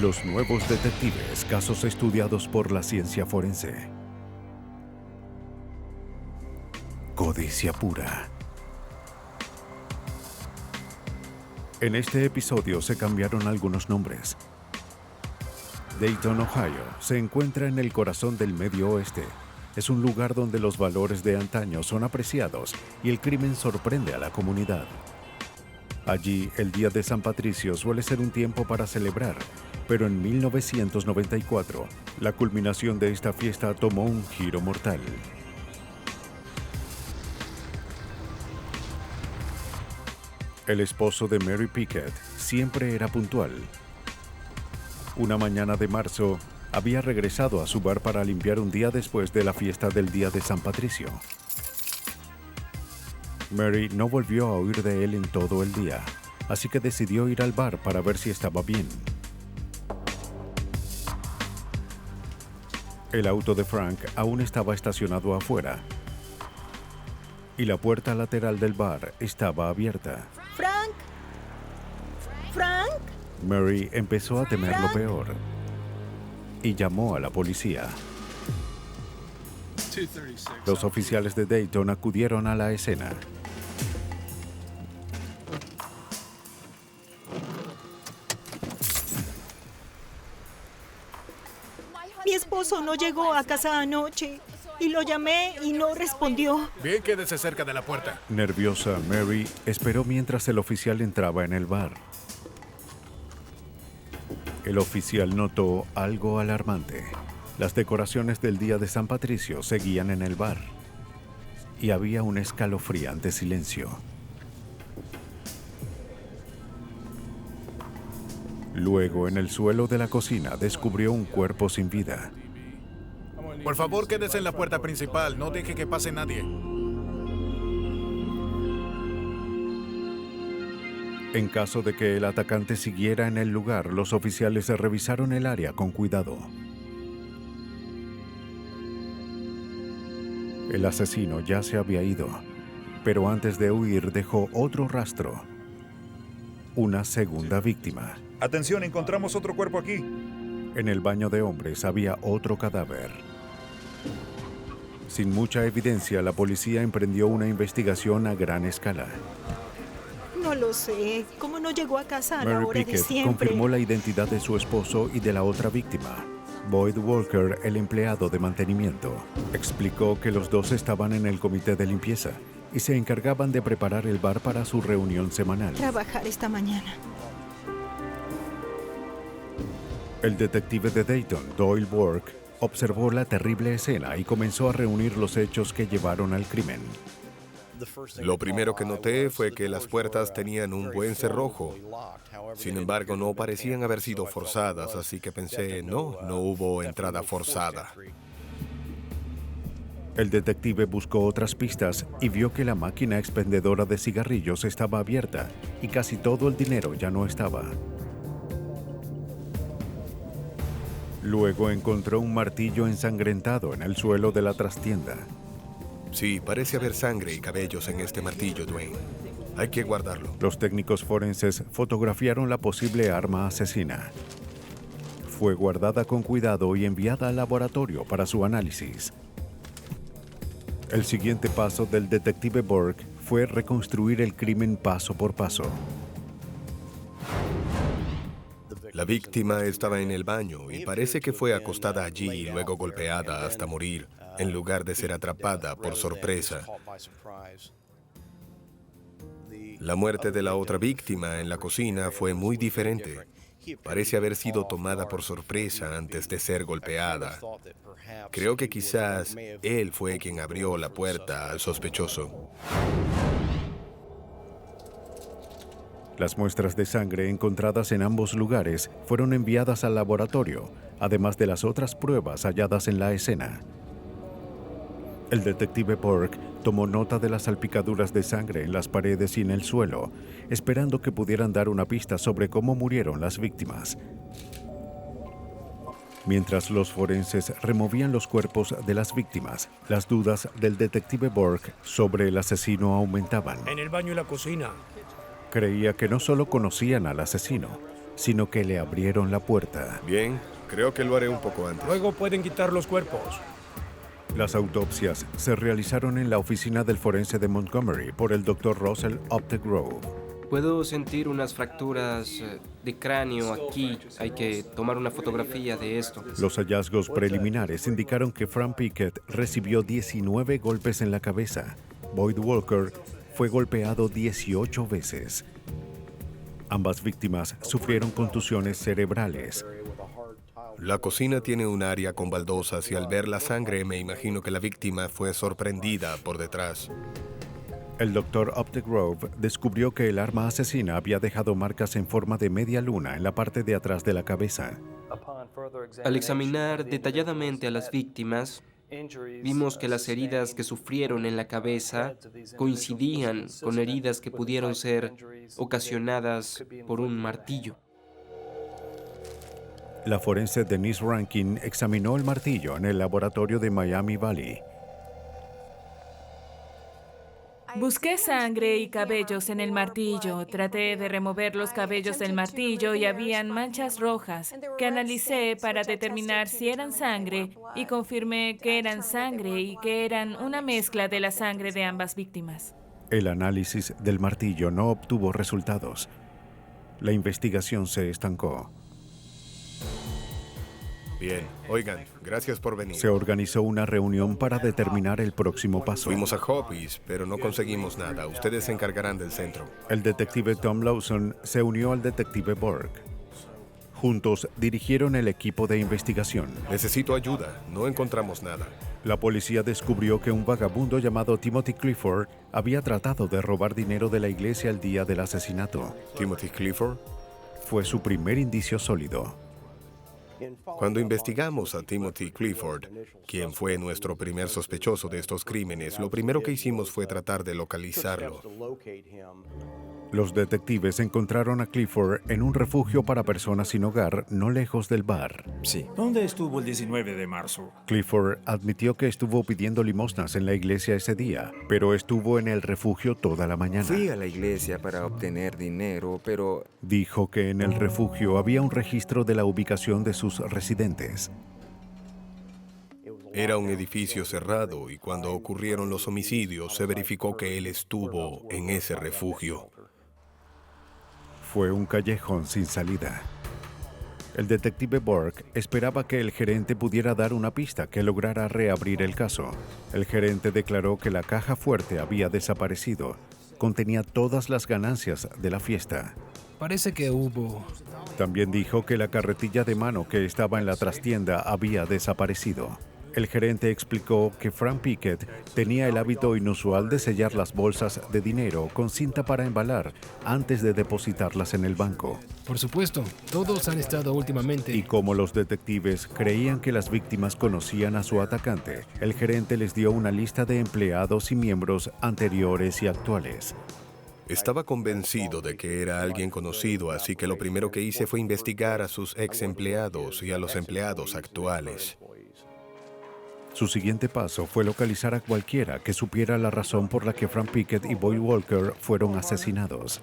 Los nuevos detectives, casos estudiados por la ciencia forense. Codicia pura. En este episodio se cambiaron algunos nombres. Dayton, Ohio, se encuentra en el corazón del Medio Oeste. Es un lugar donde los valores de antaño son apreciados y el crimen sorprende a la comunidad. Allí, el Día de San Patricio suele ser un tiempo para celebrar, pero en 1994, la culminación de esta fiesta tomó un giro mortal. El esposo de Mary Pickett siempre era puntual. Una mañana de marzo, había regresado a su bar para limpiar un día después de la fiesta del Día de San Patricio. Mary no volvió a oír de él en todo el día, así que decidió ir al bar para ver si estaba bien. El auto de Frank aún estaba estacionado afuera y la puerta lateral del bar estaba abierta. ¡Frank! ¡Frank! Mary empezó a temer lo peor y llamó a la policía. Los oficiales de Dayton acudieron a la escena. Mi esposo no llegó a casa anoche y lo llamé y no respondió. Bien, quédese cerca de la puerta. Nerviosa, Mary esperó mientras el oficial entraba en el bar. El oficial notó algo alarmante. Las decoraciones del Día de San Patricio seguían en el bar y había un escalofriante silencio. Luego, en el suelo de la cocina, descubrió un cuerpo sin vida. Por favor, quédese en la puerta principal. No deje que pase nadie. En caso de que el atacante siguiera en el lugar, los oficiales revisaron el área con cuidado. El asesino ya se había ido, pero antes de huir dejó otro rastro. Una segunda víctima. Atención, encontramos otro cuerpo aquí. En el baño de hombres había otro cadáver. Sin mucha evidencia, la policía emprendió una investigación a gran escala. No lo sé. ¿Cómo no llegó a casa a la Mary hora de Pickett siempre? confirmó la identidad de su esposo y de la otra víctima. Boyd Walker, el empleado de mantenimiento, explicó que los dos estaban en el comité de limpieza y se encargaban de preparar el bar para su reunión semanal. Trabajar esta mañana. El detective de Dayton, Doyle Burke, observó la terrible escena y comenzó a reunir los hechos que llevaron al crimen. Lo primero que noté fue que las puertas tenían un buen cerrojo. Sin embargo, no parecían haber sido forzadas, así que pensé, no hubo entrada forzada. El detective buscó otras pistas y vio que la máquina expendedora de cigarrillos estaba abierta y casi todo el dinero ya no estaba. Luego encontró un martillo ensangrentado en el suelo de la trastienda. Sí, parece haber sangre y cabellos en este martillo, Dwayne. Hay que guardarlo. Los técnicos forenses fotografiaron la posible arma asesina. Fue guardada con cuidado y enviada al laboratorio para su análisis. El siguiente paso del detective Burke fue reconstruir el crimen paso por paso. La víctima estaba en el baño y parece que fue acostada allí y luego golpeada hasta morir, en lugar de ser atrapada por sorpresa. La muerte de la otra víctima en la cocina fue muy diferente. Parece haber sido tomada por sorpresa antes de ser golpeada. Creo que quizás él fue quien abrió la puerta al sospechoso. Las muestras de sangre encontradas en ambos lugares fueron enviadas al laboratorio, además de las otras pruebas halladas en la escena. El detective Burke tomó nota de las salpicaduras de sangre en las paredes y en el suelo, esperando que pudieran dar una pista sobre cómo murieron las víctimas. Mientras los forenses removían los cuerpos de las víctimas, las dudas del detective Burke sobre el asesino aumentaban. En el baño y la cocina. Creía que no solo conocían al asesino, sino que le abrieron la puerta. Bien, creo que lo haré un poco antes. Luego pueden quitar los cuerpos. Las autopsias se realizaron en la oficina del forense de Montgomery por el Dr. Russell Updegrove. Puedo sentir unas fracturas de cráneo aquí. Hay que tomar una fotografía de esto. Los hallazgos preliminares indicaron que Frank Pickett recibió 19 golpes en la cabeza. Boyd Walker fue golpeado 18 veces. Ambas víctimas sufrieron contusiones cerebrales. La cocina tiene un área con baldosas y al ver la sangre me imagino que la víctima fue sorprendida por detrás. El Dr. Updegrove descubrió que el arma asesina había dejado marcas en forma de media luna en la parte de atrás de la cabeza. Al examinar detalladamente a las víctimas, vimos que las heridas que sufrieron en la cabeza coincidían con heridas que pudieron ser ocasionadas por un martillo. La forense Denise Rankin examinó el martillo en el laboratorio de Miami Valley. Busqué sangre y cabellos en el martillo. Traté de remover los cabellos del martillo y habían manchas rojas que analicé para determinar si eran sangre y confirmé que eran sangre y que eran una mezcla de la sangre de ambas víctimas. El análisis del martillo no obtuvo resultados. La investigación se estancó. Bien, oigan, gracias por venir. Se organizó una reunión para determinar el próximo paso. Fuimos a Hoppies, pero no conseguimos nada. Ustedes se encargarán del centro. El detective Tom Lawson se unió al detective Burke. Juntos dirigieron el equipo de investigación. Necesito ayuda. No encontramos nada. La policía descubrió que un vagabundo llamado Timothy Clifford había tratado de robar dinero de la iglesia el día del asesinato. ¿Timothy Clifford? Fue su primer indicio sólido. Cuando investigamos a Timothy Clifford, quien fue nuestro primer sospechoso de estos crímenes, lo primero que hicimos fue tratar de localizarlo. Los detectives encontraron a Clifford en un refugio para personas sin hogar, no lejos del bar. Sí. ¿Dónde estuvo el 19 de marzo? Clifford admitió que estuvo pidiendo limosnas en la iglesia ese día, pero estuvo en el refugio toda la mañana. Fui a la iglesia para obtener dinero, pero... Dijo que en el refugio había un registro de la ubicación de sus residentes. Era un edificio cerrado y cuando ocurrieron los homicidios se verificó que él estuvo en ese refugio. Fue un callejón sin salida. El detective Burke esperaba que el gerente pudiera dar una pista que lograra reabrir el caso. El gerente declaró que la caja fuerte había desaparecido. Contenía todas las ganancias de la fiesta. Parece que hubo... También dijo que la carretilla de mano que estaba en la trastienda había desaparecido. El gerente explicó que Frank Pickett tenía el hábito inusual de sellar las bolsas de dinero con cinta para embalar antes de depositarlas en el banco. Por supuesto, todos han estado últimamente. Y como los detectives creían que las víctimas conocían a su atacante, el gerente les dio una lista de empleados y miembros anteriores y actuales. Estaba convencido de que era alguien conocido, así que lo primero que hice fue investigar a sus ex empleados y a los empleados actuales. Su siguiente paso fue localizar a cualquiera que supiera la razón por la que Frank Pickett y Boyd Walker fueron asesinados.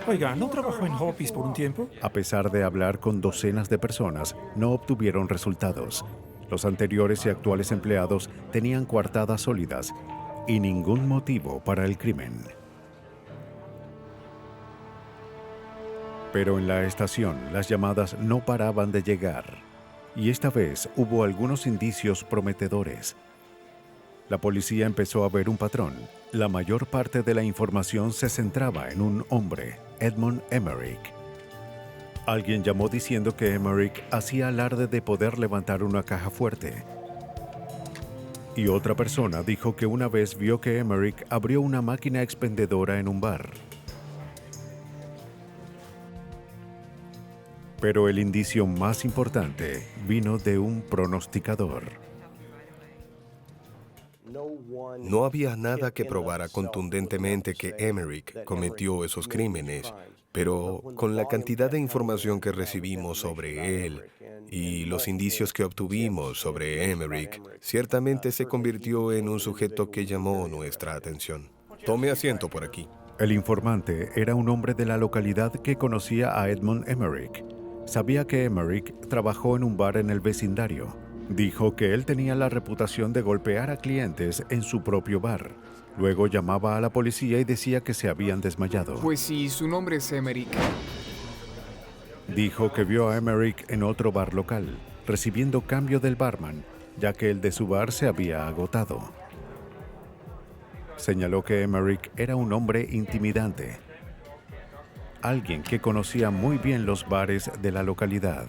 Oiga, ¿no trabajó en Hopis por un tiempo? A pesar de hablar con docenas de personas, no obtuvieron resultados. Los anteriores y actuales empleados tenían coartadas sólidas y ningún motivo para el crimen. Pero en la estación, las llamadas no paraban de llegar. Y esta vez hubo algunos indicios prometedores. La policía empezó a ver un patrón. La mayor parte de la información se centraba en un hombre, Edmund Emerick. Alguien llamó diciendo que Emerick hacía alarde de poder levantar una caja fuerte. Y otra persona dijo que una vez vio que Emerick abrió una máquina expendedora en un bar. Pero el indicio más importante vino de un pronosticador. No había nada que probara contundentemente que Emerick cometió esos crímenes, pero con la cantidad de información que recibimos sobre él y los indicios que obtuvimos sobre Emerick, ciertamente se convirtió en un sujeto que llamó nuestra atención. Tome asiento por aquí. El informante era un hombre de la localidad que conocía a Edmund Emerick. Sabía que Emerick trabajó en un bar en el vecindario. Dijo que él tenía la reputación de golpear a clientes en su propio bar. Luego llamaba a la policía y decía que se habían desmayado. Pues sí, su nombre es Emerick. Dijo que vio a Emerick en otro bar local, recibiendo cambio del barman, ya que el de su bar se había agotado. Señaló que Emerick era un hombre intimidante. Alguien que conocía muy bien los bares de la localidad.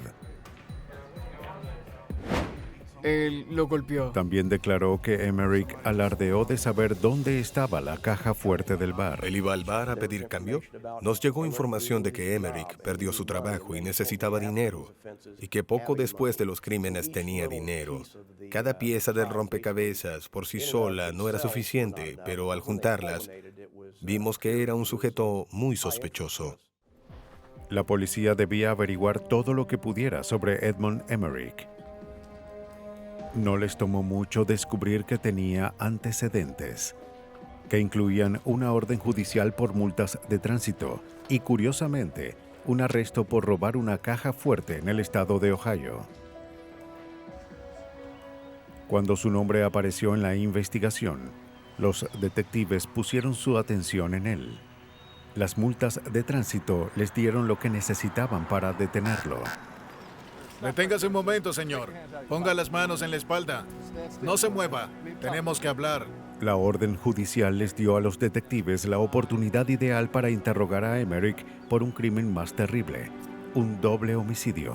Él lo golpeó. También declaró que Emerick alardeó de saber dónde estaba la caja fuerte del bar. ¿Él iba al bar a pedir cambio? Nos llegó información de que Emerick perdió su trabajo y necesitaba dinero, y que poco después de los crímenes tenía dinero. Cada pieza del rompecabezas por sí sola no era suficiente, pero al juntarlas, vimos que era un sujeto muy sospechoso. La policía debía averiguar todo lo que pudiera sobre Edmund Emerick. No les tomó mucho descubrir que tenía antecedentes, que incluían una orden judicial por multas de tránsito y, curiosamente, un arresto por robar una caja fuerte en el estado de Ohio. Cuando su nombre apareció en la investigación, los detectives pusieron su atención en él. Las multas de tránsito les dieron lo que necesitaban para detenerlo. Deténgase un momento, señor. Ponga las manos en la espalda. No se mueva. Tenemos que hablar. La orden judicial les dio a los detectives la oportunidad ideal para interrogar a Emerick por un crimen más terrible, un doble homicidio.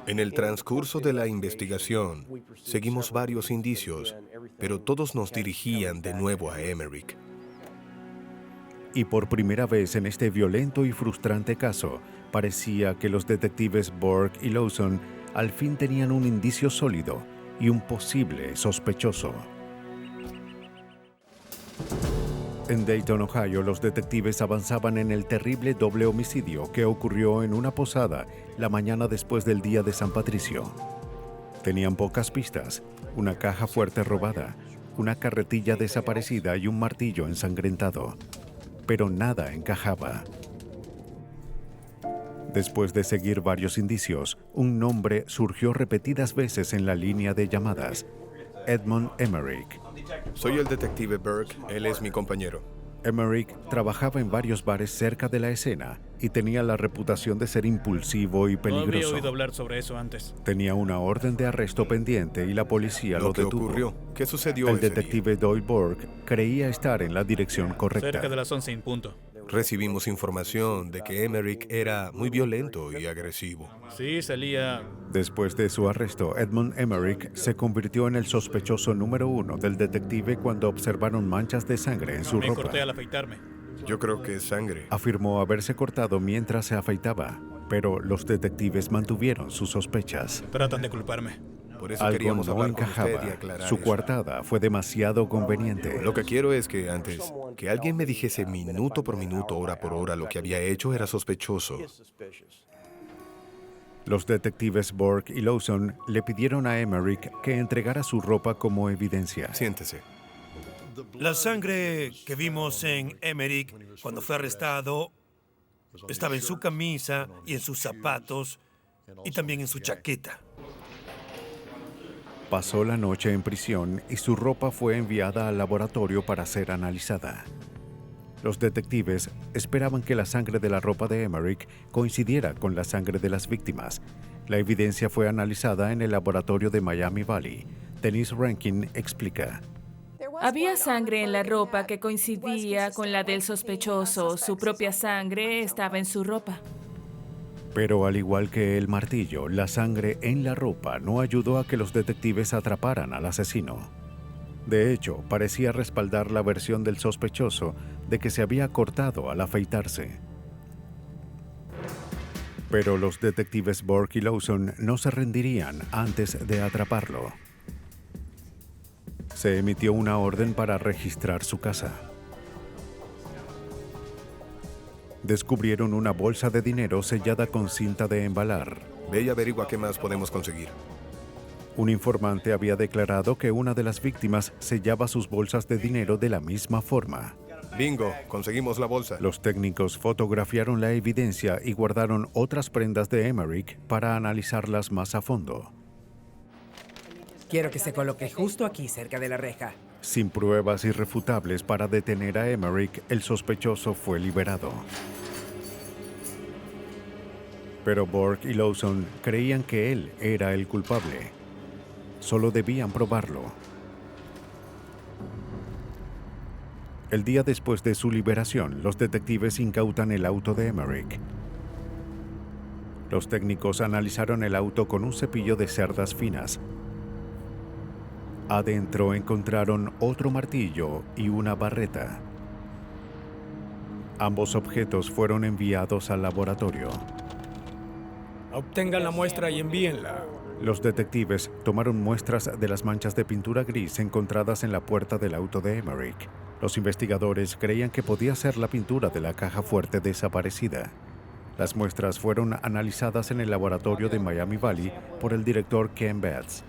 En el transcurso de la investigación, seguimos varios indicios, pero todos nos dirigían de nuevo a Emerick. Y por primera vez en este violento y frustrante caso, parecía que los detectives Burke y Lawson al fin tenían un indicio sólido y un posible sospechoso. En Dayton, Ohio, los detectives avanzaban en el terrible doble homicidio que ocurrió en una posada la mañana después del día de San Patricio. Tenían pocas pistas, una caja fuerte robada, una carretilla desaparecida y un martillo ensangrentado. Pero nada encajaba. Después de seguir varios indicios, un nombre surgió repetidas veces en la línea de llamadas: Edmund Emerick. Soy el detective Burke, él es mi compañero. Emerick trabajaba en varios bares cerca de la escena y tenía la reputación de ser impulsivo y peligroso. No había oído hablar sobre eso antes. Tenía una orden de arresto pendiente y la policía lo detuvo. ¿Qué ocurrió? ¿Qué sucedió El ese detective Doyle Burke creía estar en la dirección correcta. Cerca de las 11 en punto. Recibimos información de que Emerick era muy violento y agresivo. Sí, salía... Después de su arresto, Edmund Emerick se convirtió en el sospechoso número 1 del detective cuando observaron manchas de sangre en su Me ropa. corté al afeitarme. Yo creo que es sangre. Afirmó haberse cortado mientras se afeitaba, pero los detectives mantuvieron sus sospechas. Tratan de culparme. Por eso Algo queríamos no hablar con usted encajaba. y aclarar Su eso. coartada fue demasiado conveniente. Lo que quiero es que antes, que alguien me dijese minuto por minuto, hora por hora, lo que había hecho era sospechoso. Los detectives Bork y Lawson le pidieron a Emerick que entregara su ropa como evidencia. Siéntese. La sangre que vimos en Emerick cuando fue arrestado estaba en su camisa y en sus zapatos y también en su chaqueta. Pasó la noche en prisión y su ropa fue enviada al laboratorio para ser analizada. Los detectives esperaban que la sangre de la ropa de Emerick coincidiera con la sangre de las víctimas. La evidencia fue analizada en el laboratorio de Miami Valley. Denise Rankin explica. Había sangre en la ropa que coincidía con la del sospechoso. Su propia sangre estaba en su ropa. Pero al igual que el martillo, la sangre en la ropa no ayudó a que los detectives atraparan al asesino. De hecho, parecía respaldar la versión del sospechoso de que se había cortado al afeitarse. Pero los detectives Bork y Lawson no se rendirían antes de atraparlo. Se emitió una orden para registrar su casa. Descubrieron una bolsa de dinero sellada con cinta de embalar. Ve y averigua qué más podemos conseguir. Un informante había declarado que una de las víctimas sellaba sus bolsas de dinero de la misma forma. Bingo, conseguimos la bolsa. Los técnicos fotografiaron la evidencia y guardaron otras prendas de Emerick para analizarlas más a fondo. Quiero que se coloque justo aquí, cerca de la reja. Sin pruebas irrefutables para detener a Emerick, el sospechoso fue liberado. Pero Bork y Lawson creían que él era el culpable. Solo debían probarlo. El día después de su liberación, los detectives incautan el auto de Emerick. Los técnicos analizaron el auto con un cepillo de cerdas finas. Adentro encontraron otro martillo y una barreta. Ambos objetos fueron enviados al laboratorio. Obtengan la muestra y envíenla. Los detectives tomaron muestras de las manchas de pintura gris encontradas en la puerta del auto de Emerick. Los investigadores creían que podía ser la pintura de la caja fuerte desaparecida. Las muestras fueron analizadas en el laboratorio de Miami Valley por el director Ken Betts.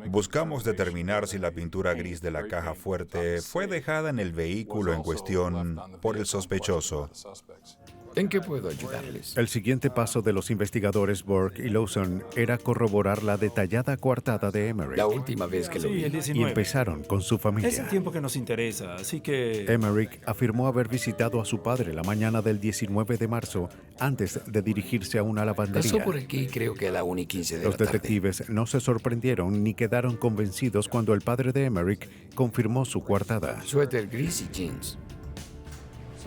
Buscamos determinar si la pintura gris de la caja fuerte fue dejada en el vehículo en cuestión por el sospechoso. ¿En qué puedo ayudarles? El siguiente paso de los investigadores Bork y Lawson era corroborar la detallada coartada de Emerick. La última vez que lo vi. Sí, el Y 19. empezaron con su Es familia. el tiempo que nos interesa, así que... Emerick afirmó haber visitado a su padre la mañana del 19 de marzo antes de dirigirse a una lavandería. Pasó por aquí creo que a la 1:15 de Los la tarde. detectives no se sorprendieron ni quedaron convencidos cuando el padre de Emerick confirmó su coartada. Suéter gris y jeans.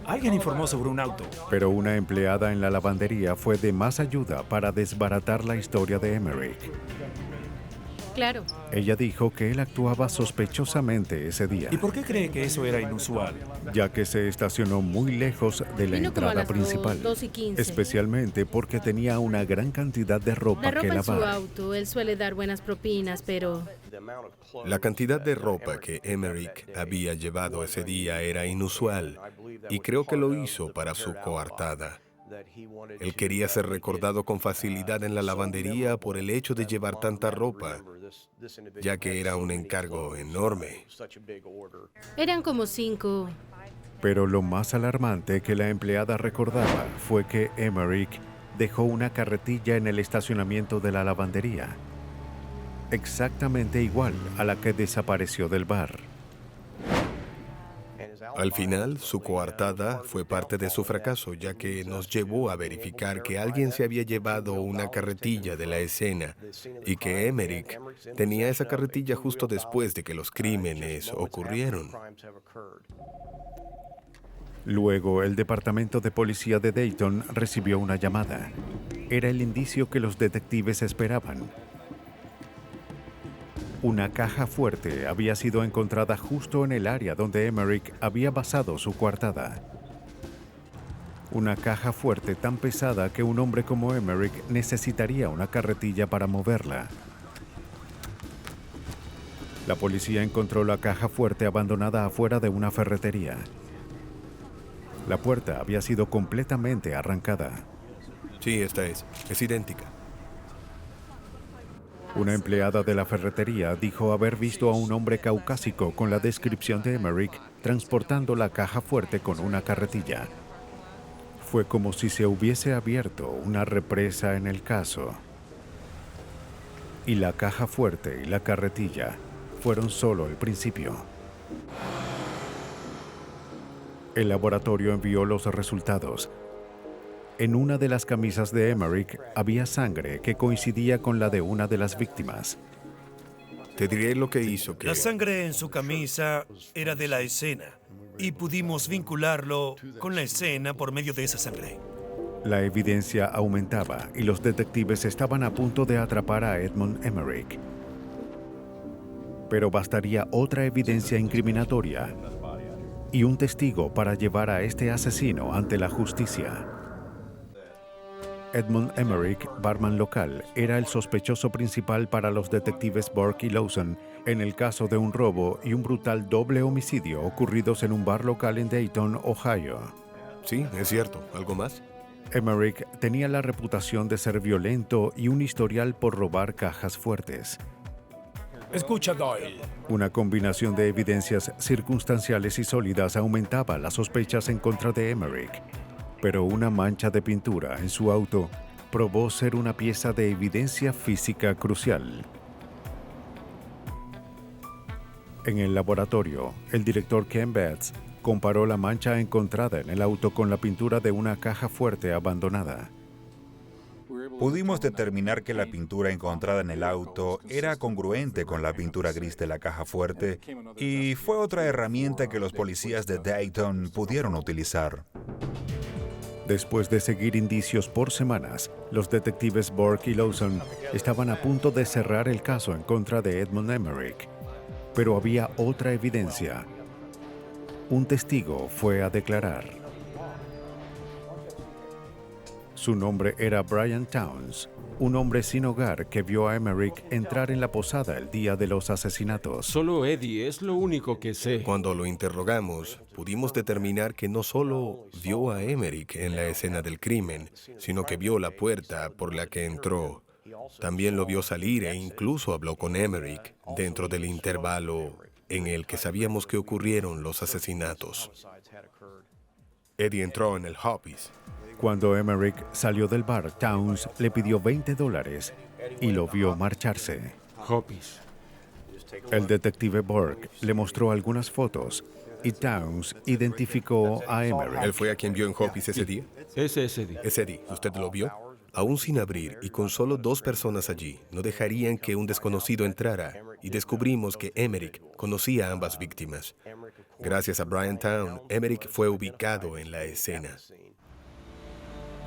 Alguien informó sobre un auto. Pero una empleada en la lavandería fue de más ayuda para desbaratar la historia de Emerick. Claro. Ella dijo que él actuaba sospechosamente ese día, ¿Y por qué cree que eso era inusual? ya que se estacionó muy lejos de la Vino como a entrada las principal, 2:15. especialmente porque tenía una gran cantidad de ropa La ropa que en su lavar. auto, él suele dar buenas propinas, pero La cantidad de ropa que Emerick había llevado ese día era inusual y creo que lo hizo para su coartada. Él quería ser recordado con facilidad en la lavandería por el hecho de llevar tanta ropa, ya que era un encargo enorme. eran como 5. Pero lo más alarmante que la empleada recordaba fue que Emerick dejó una carretilla en el estacionamiento de la lavandería, exactamente igual a la que desapareció del bar. Al final, su coartada fue parte de su fracaso, ya que nos llevó a verificar que alguien se había llevado una carretilla de la escena y que Emerick tenía esa carretilla justo después de que los crímenes ocurrieron. Luego, el Departamento de Policía de Dayton recibió una llamada. Era el indicio que los detectives esperaban. Una caja fuerte había sido encontrada justo en el área donde Emerick había basado su coartada. Una caja fuerte tan pesada que un hombre como Emerick necesitaría una carretilla para moverla. La policía encontró la caja fuerte abandonada afuera de una ferretería. La puerta había sido completamente arrancada. Sí, esta es idéntica. Una empleada de la ferretería dijo haber visto a un hombre caucásico con la descripción de Emerick transportando la caja fuerte con una carretilla. Fue como si se hubiese abierto una represa en el caso. Y la caja fuerte y la carretilla fueron solo el principio. El laboratorio envió los resultados. En una de las camisas de Emerick había sangre que coincidía con la de una de las víctimas. Te diré lo que hizo que... La sangre en su camisa era de la escena y pudimos vincularlo con la escena por medio de esa sangre. La evidencia aumentaba y los detectives estaban a punto de atrapar a Edmund Emerick. Pero bastaría otra evidencia incriminatoria y un testigo para llevar a este asesino ante la justicia. Edmund Emerick, barman local, era el sospechoso principal para los detectives Burke y Lawson en el caso de un robo y un brutal doble homicidio ocurridos en un bar local en Dayton, Ohio. Sí, es cierto. ¿Algo más? Emerick tenía la reputación de ser violento y un historial por robar cajas fuertes. Escucha, Doyle. Una combinación de evidencias circunstanciales y sólidas aumentaba las sospechas en contra de Emerick. Pero una mancha de pintura en su auto probó ser una pieza de evidencia física crucial. En el laboratorio, el director Ken Betts comparó la mancha encontrada en el auto con la pintura de una caja fuerte abandonada. Pudimos determinar que la pintura encontrada en el auto era congruente con la pintura gris de la caja fuerte y fue otra herramienta que los policías de Dayton pudieron utilizar. Después de seguir indicios por semanas, los detectives Burke y Lawson estaban a punto de cerrar el caso en contra de Edmund Emerick. Pero había otra evidencia. Un testigo fue a declarar. Su nombre era Brian Towns, un hombre sin hogar que vio a Emerick entrar en la posada el día de los asesinatos. Solo Eddie, es lo único que sé. Cuando lo interrogamos, pudimos determinar que no solo vio a Emerick en la escena del crimen, sino que vio la puerta por la que entró. También lo vio salir e incluso habló con Emerick dentro del intervalo en el que sabíamos que ocurrieron los asesinatos. Eddie entró en el Hoppy's. Cuando Emerick salió del bar, Towns le pidió $20 y lo vio marcharse. Hoppy's. El detective Burke le mostró algunas fotos y Towns identificó a Emerick. ¿Él fue a quien vio en Hoppy's ese día? Ese es Eddie. ¿Es Eddie? ¿Usted lo vio? Aún sin abrir y con solo 2 personas allí, no dejarían que un desconocido entrara y descubrimos que Emerick conocía a ambas víctimas. Gracias a Brian Towns, Emerick fue ubicado en la escena.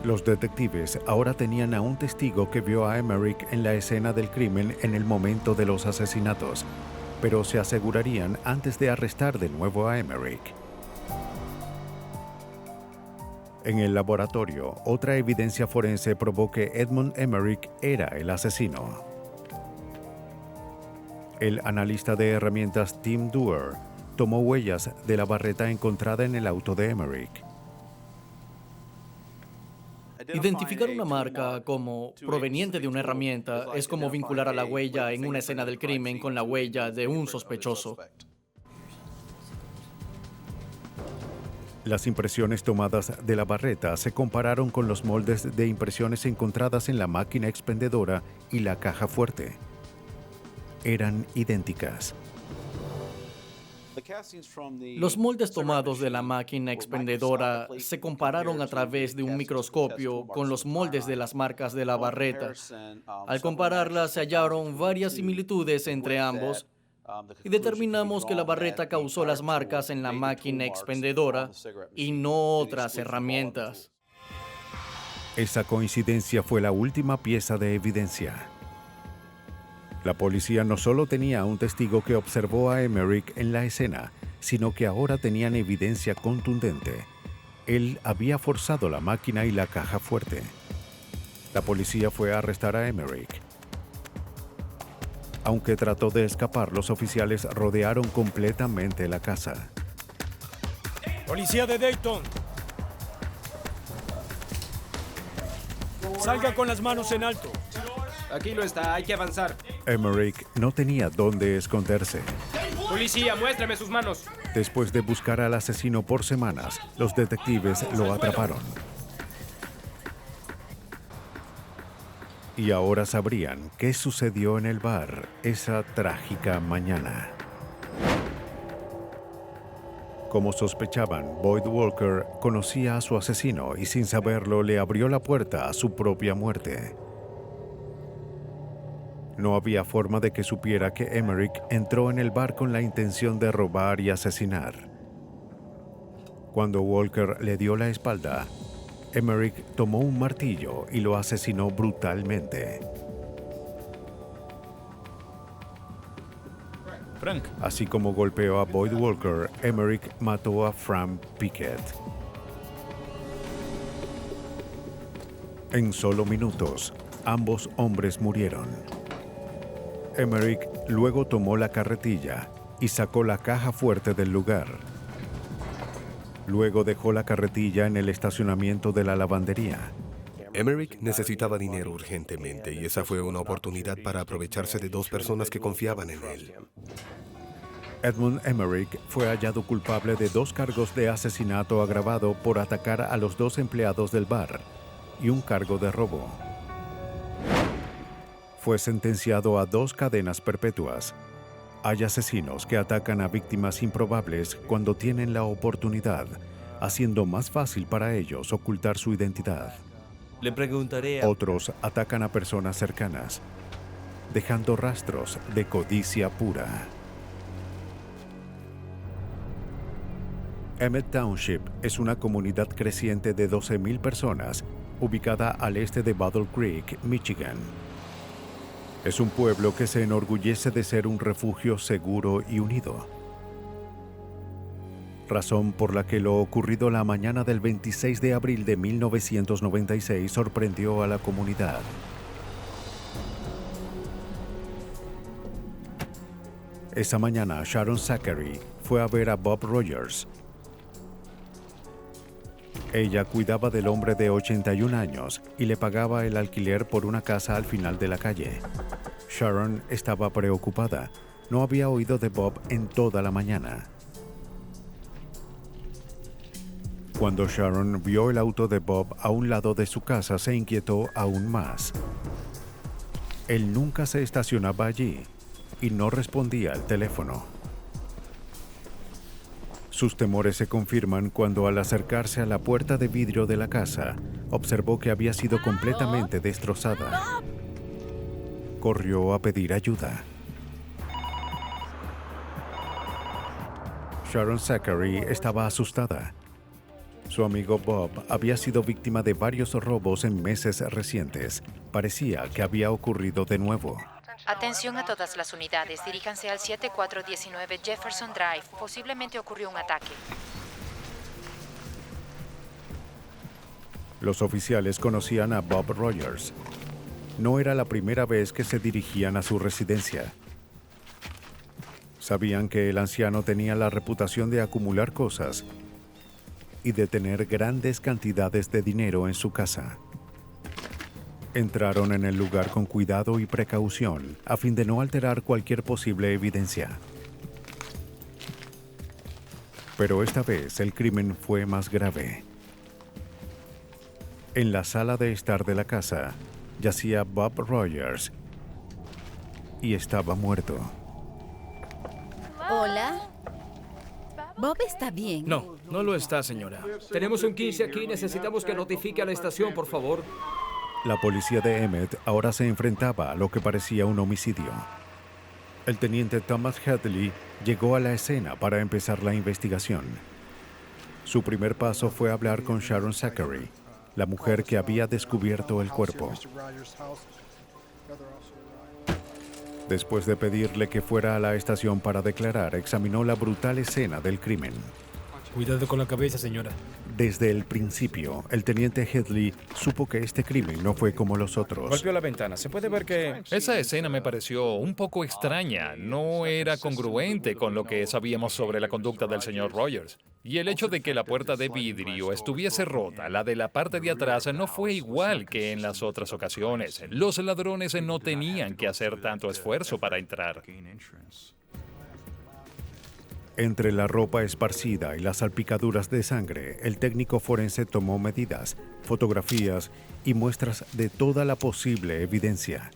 Los detectives ahora tenían a un testigo que vio a Emerick en la escena del crimen en el momento de los asesinatos, pero se asegurarían antes de arrestar de nuevo a Emerick. En el laboratorio, otra evidencia forense probó que Edmund Emerick era el asesino. El analista de herramientas Tim Dewar tomó huellas de la barreta encontrada en el auto de Emerick. Identificar una marca como proveniente de una herramienta es como vincular a la huella en una escena del crimen con la huella de un sospechoso. Las impresiones tomadas de la barreta se compararon con los moldes de impresiones encontradas en la máquina expendedora y la caja fuerte. Eran idénticas. Los moldes tomados de la máquina expendedora se compararon a través de un microscopio con los moldes de las marcas de la barreta. Al compararlas, se hallaron varias similitudes entre ambos, y determinamos que la barreta causó las marcas en la máquina expendedora y no otras herramientas. Esa coincidencia fue la última pieza de evidencia. La policía no solo tenía un testigo que observó a Emerick en la escena, sino que ahora tenían evidencia contundente. Él había forzado la máquina y la caja fuerte. La policía fue a arrestar a Emerick. Aunque trató de escapar, los oficiales rodearon completamente la casa. Policía de Dayton. Salga con las manos en alto. Aquí lo está, hay que avanzar. Emerick no tenía dónde esconderse. Policía, muéstrame sus manos. Después de buscar al asesino por semanas, los detectives lo atraparon. Y ahora sabrían qué sucedió en el bar esa trágica mañana. Como sospechaban, Boyd Walker conocía a su asesino y sin saberlo le abrió la puerta a su propia muerte. No había forma de que supiera que Emerick entró en el bar con la intención de robar y asesinar. Cuando Walker le dio la espalda, Emerick tomó un martillo y lo asesinó brutalmente. Frank. Así como golpeó a Boyd Walker, Emerick mató a Frank Pickett. En solo minutos, ambos hombres murieron. Emerick luego tomó la carretilla y sacó la caja fuerte del lugar. Luego dejó la carretilla en el estacionamiento de la lavandería. Emerick necesitaba dinero urgentemente y esa fue una oportunidad para aprovecharse de dos personas que confiaban en él. Edmund Emerick fue hallado culpable de 2 cargos de asesinato agravado por atacar a los 2 empleados del bar y un cargo de robo. Fue sentenciado a 2 cadenas perpetuas. Hay asesinos que atacan a víctimas improbables cuando tienen la oportunidad, haciendo más fácil para ellos ocultar su identidad. Le preguntaré a... Otros atacan a personas cercanas, dejando rastros de codicia pura. Emmett Township es una comunidad creciente de 12,000 personas, ubicada al este de Battle Creek, Michigan. Es un pueblo que se enorgullece de ser un refugio seguro y unido. Razón por la que lo ocurrido la mañana del 26 de abril de 1996 sorprendió a la comunidad. Esa mañana, Sharon Zachary fue a ver a Bob Rogers. Ella cuidaba del hombre de 81 años y le pagaba el alquiler por una casa al final de la calle. Sharon estaba preocupada. No había oído de Bob en toda la mañana. Cuando Sharon vio el auto de Bob a un lado de su casa, se inquietó aún más. Él nunca se estacionaba allí y no respondía al teléfono. Sus temores se confirman cuando, al acercarse a la puerta de vidrio de la casa, observó que había sido completamente destrozada. Corrió a pedir ayuda. Sharon Zachary estaba asustada. Su amigo Bob había sido víctima de varios robos en meses recientes. Parecía que había ocurrido de nuevo. Atención a todas las unidades. Diríjanse al 7419 Jefferson Drive. Posiblemente ocurrió un ataque. Los oficiales conocían a Bob Rogers. No era la primera vez que se dirigían a su residencia. Sabían que el anciano tenía la reputación de acumular cosas y de tener grandes cantidades de dinero en su casa. Entraron en el lugar con cuidado y precaución, a fin de no alterar cualquier posible evidencia. Pero esta vez el crimen fue más grave. En la sala de estar de la casa yacía Bob Rogers y estaba muerto. Hola. Bob está bien. No, no lo está, señora. Tenemos un 15 aquí. Necesitamos que notifique a la estación, por favor. La policía de Emmett ahora se enfrentaba a lo que parecía un homicidio. El teniente Thomas Headley llegó a la escena para empezar la investigación. Su primer paso fue hablar con Sharon Zachary, la mujer que había descubierto el cuerpo. Después de pedirle que fuera a la estación para declarar, examinó la brutal escena del crimen. Cuidado con la cabeza, señora. Desde el principio, el teniente Headley supo que este crimen no fue como los otros. Golpeó la ventana. Se puede ver que... Esa escena me pareció un poco extraña. No era congruente con lo que sabíamos sobre la conducta del señor Rogers. Y el hecho de que la puerta de vidrio estuviese rota, la de la parte de atrás, no fue igual que en las otras ocasiones. Los ladrones no tenían que hacer tanto esfuerzo para entrar. Entre la ropa esparcida y las salpicaduras de sangre, el técnico forense tomó medidas, fotografías y muestras de toda la posible evidencia.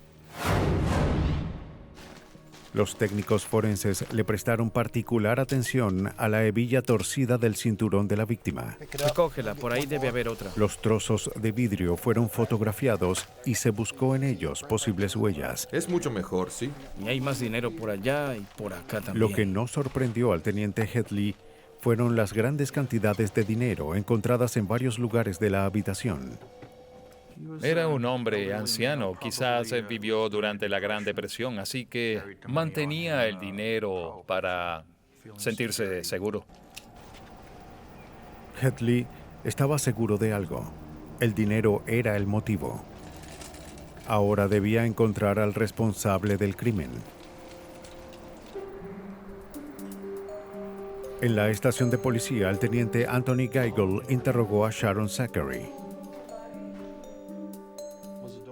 Los técnicos forenses le prestaron particular atención a la hebilla torcida del cinturón de la víctima. Recógela, por ahí debe haber otra. Los trozos de vidrio fueron fotografiados y se buscó en ellos posibles huellas. Es mucho mejor, ¿sí? Y hay más dinero por allá y por acá también. Lo que no sorprendió al teniente Headley fueron las grandes cantidades de dinero encontradas en varios lugares de la habitación. Era un hombre anciano, quizás vivió durante la Gran Depresión, así que mantenía el dinero para sentirse seguro. Headley estaba seguro de algo. El dinero era el motivo. Ahora debía encontrar al responsable del crimen. En la estación de policía, el teniente Anthony Geigel interrogó a Sharon Zachary.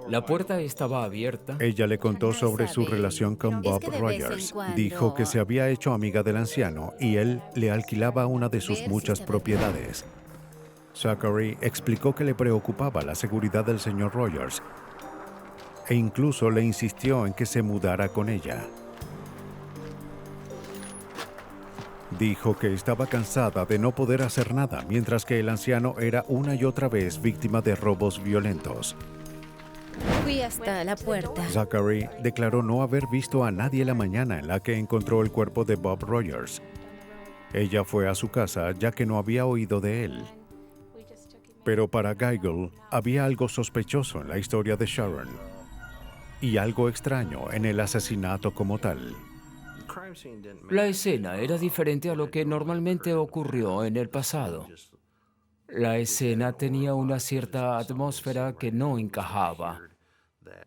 La puerta estaba abierta. Ella le contó sobre su relación con Bob Rogers. Dijo que se había hecho amiga del anciano y él le alquilaba una de sus muchas propiedades. Zachary explicó que le preocupaba la seguridad del señor Rogers e incluso le insistió en que se mudara con ella. Dijo que estaba cansada de no poder hacer nada mientras que el anciano era una y otra vez víctima de robos violentos. Fui hasta la puerta. Zachary declaró no haber visto a nadie la mañana en la que encontró el cuerpo de Bob Rogers. Ella fue a su casa ya que no había oído de él. Pero para Geigel había algo sospechoso en la historia de Sharon y algo extraño en el asesinato como tal. La escena era diferente a lo que normalmente ocurrió en el pasado. La escena tenía una cierta atmósfera que no encajaba.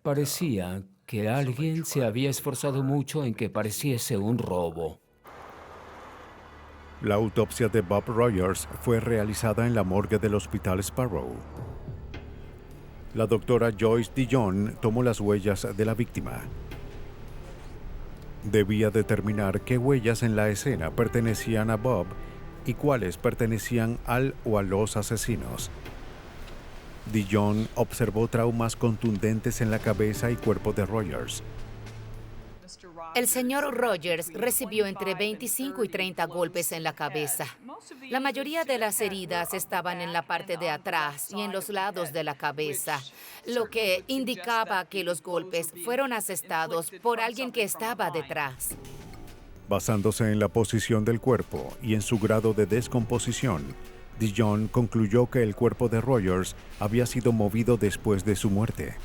Parecía que alguien se había esforzado mucho en que pareciese un robo. La autopsia de Bob Rogers fue realizada en la morgue del Hospital Sparrow. La doctora Joyce Dijon tomó las huellas de la víctima. Debía determinar qué huellas en la escena pertenecían a Bob y cuáles pertenecían al o a los asesinos. Dijon observó traumas contundentes en la cabeza y cuerpo de Rogers. El señor Rogers recibió entre 25 y 30 golpes en la cabeza. La mayoría de las heridas estaban en la parte de atrás y en los lados de la cabeza, lo que indicaba que los golpes fueron asestados por alguien que estaba detrás. Basándose en la posición del cuerpo y en su grado de descomposición, Dijon concluyó que el cuerpo de Rogers había sido movido después de su muerte.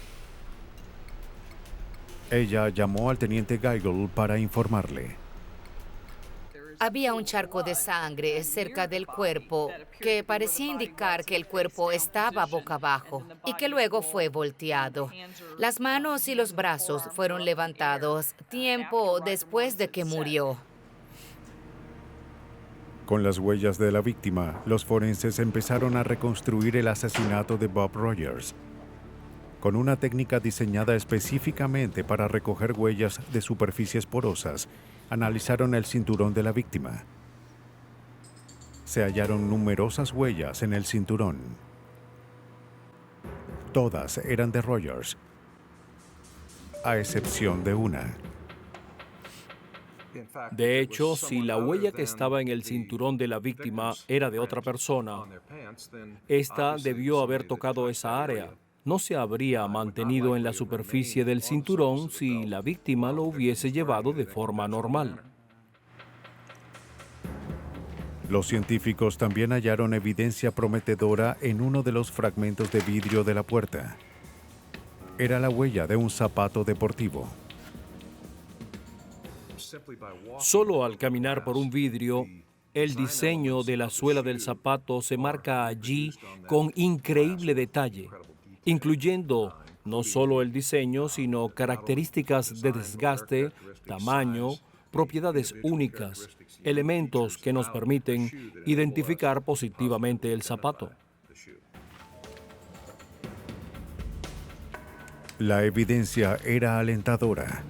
Ella llamó al teniente Geigel para informarle. Había un charco de sangre cerca del cuerpo que parecía indicar que el cuerpo estaba boca abajo y que luego fue volteado. Las manos y los brazos fueron levantados tiempo después de que murió. Con las huellas de la víctima, los forenses empezaron a reconstruir el asesinato de Bob Rogers. Con una técnica diseñada específicamente para recoger huellas de superficies porosas, analizaron el cinturón de la víctima. Se hallaron numerosas huellas en el cinturón. Todas eran de Rogers, a excepción de una. De hecho, si la huella que estaba en el cinturón de la víctima era de otra persona, esta debió haber tocado esa área. no se habría mantenido en la superficie del cinturón si la víctima lo hubiese llevado de forma normal. Los científicos también hallaron evidencia prometedora en uno de los fragmentos de vidrio de la puerta. Era la huella de un zapato deportivo. Solo al caminar por un vidrio, el diseño de la suela del zapato se marca allí con increíble detalle, incluyendo no solo el diseño, sino características de desgaste, tamaño, propiedades únicas, elementos que nos permiten identificar positivamente el zapato. La evidencia era alentadora,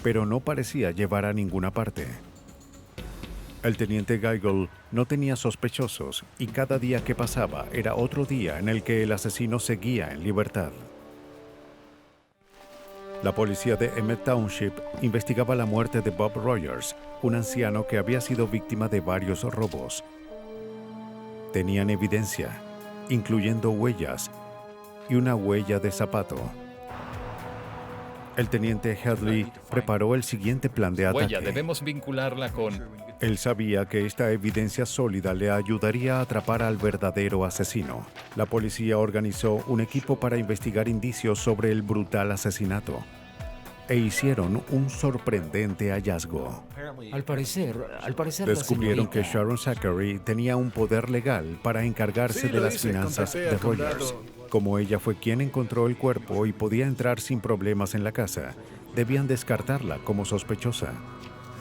pero no parecía llevar a ninguna parte. El teniente Geigel no tenía sospechosos y cada día que pasaba era otro día en el que el asesino seguía en libertad. La policía de Emmett Township investigaba la muerte de Bob Rogers, un anciano que había sido víctima de varios robos. Tenían evidencia, incluyendo huellas y una huella de zapato. El teniente Headley preparó el siguiente plan de ataque. Huella, debemos vincularla con... Él sabía que esta evidencia sólida le ayudaría a atrapar al verdadero asesino. La policía organizó un equipo para investigar indicios sobre el brutal asesinato e hicieron un sorprendente hallazgo. Al parecer Descubrieron la que Sharon Zachary tenía un poder legal para encargarse de las finanzas de Rogers. Como ella fue quien encontró el cuerpo y podía entrar sin problemas en la casa, debían descartarla como sospechosa.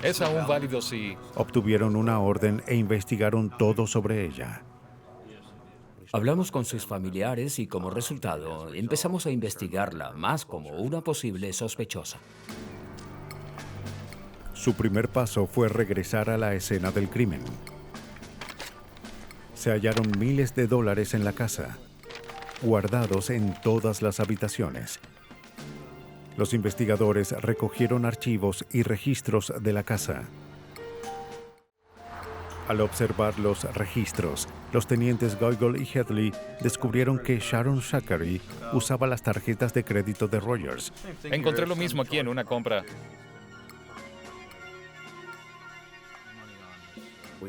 Es aún válido si... Obtuvieron una orden e investigaron todo sobre ella. Hablamos con sus familiares y como resultado empezamos a investigarla más como una posible sospechosa. Su primer paso fue regresar a la escena del crimen. Se hallaron miles de dólares en la casa, guardados en todas las habitaciones. Los investigadores recogieron archivos y registros de la casa. Al observar los registros, los tenientes Geigel y Headley descubrieron que Sharon Zachary usaba las tarjetas de crédito de Rogers. Encontré lo mismo aquí en una compra.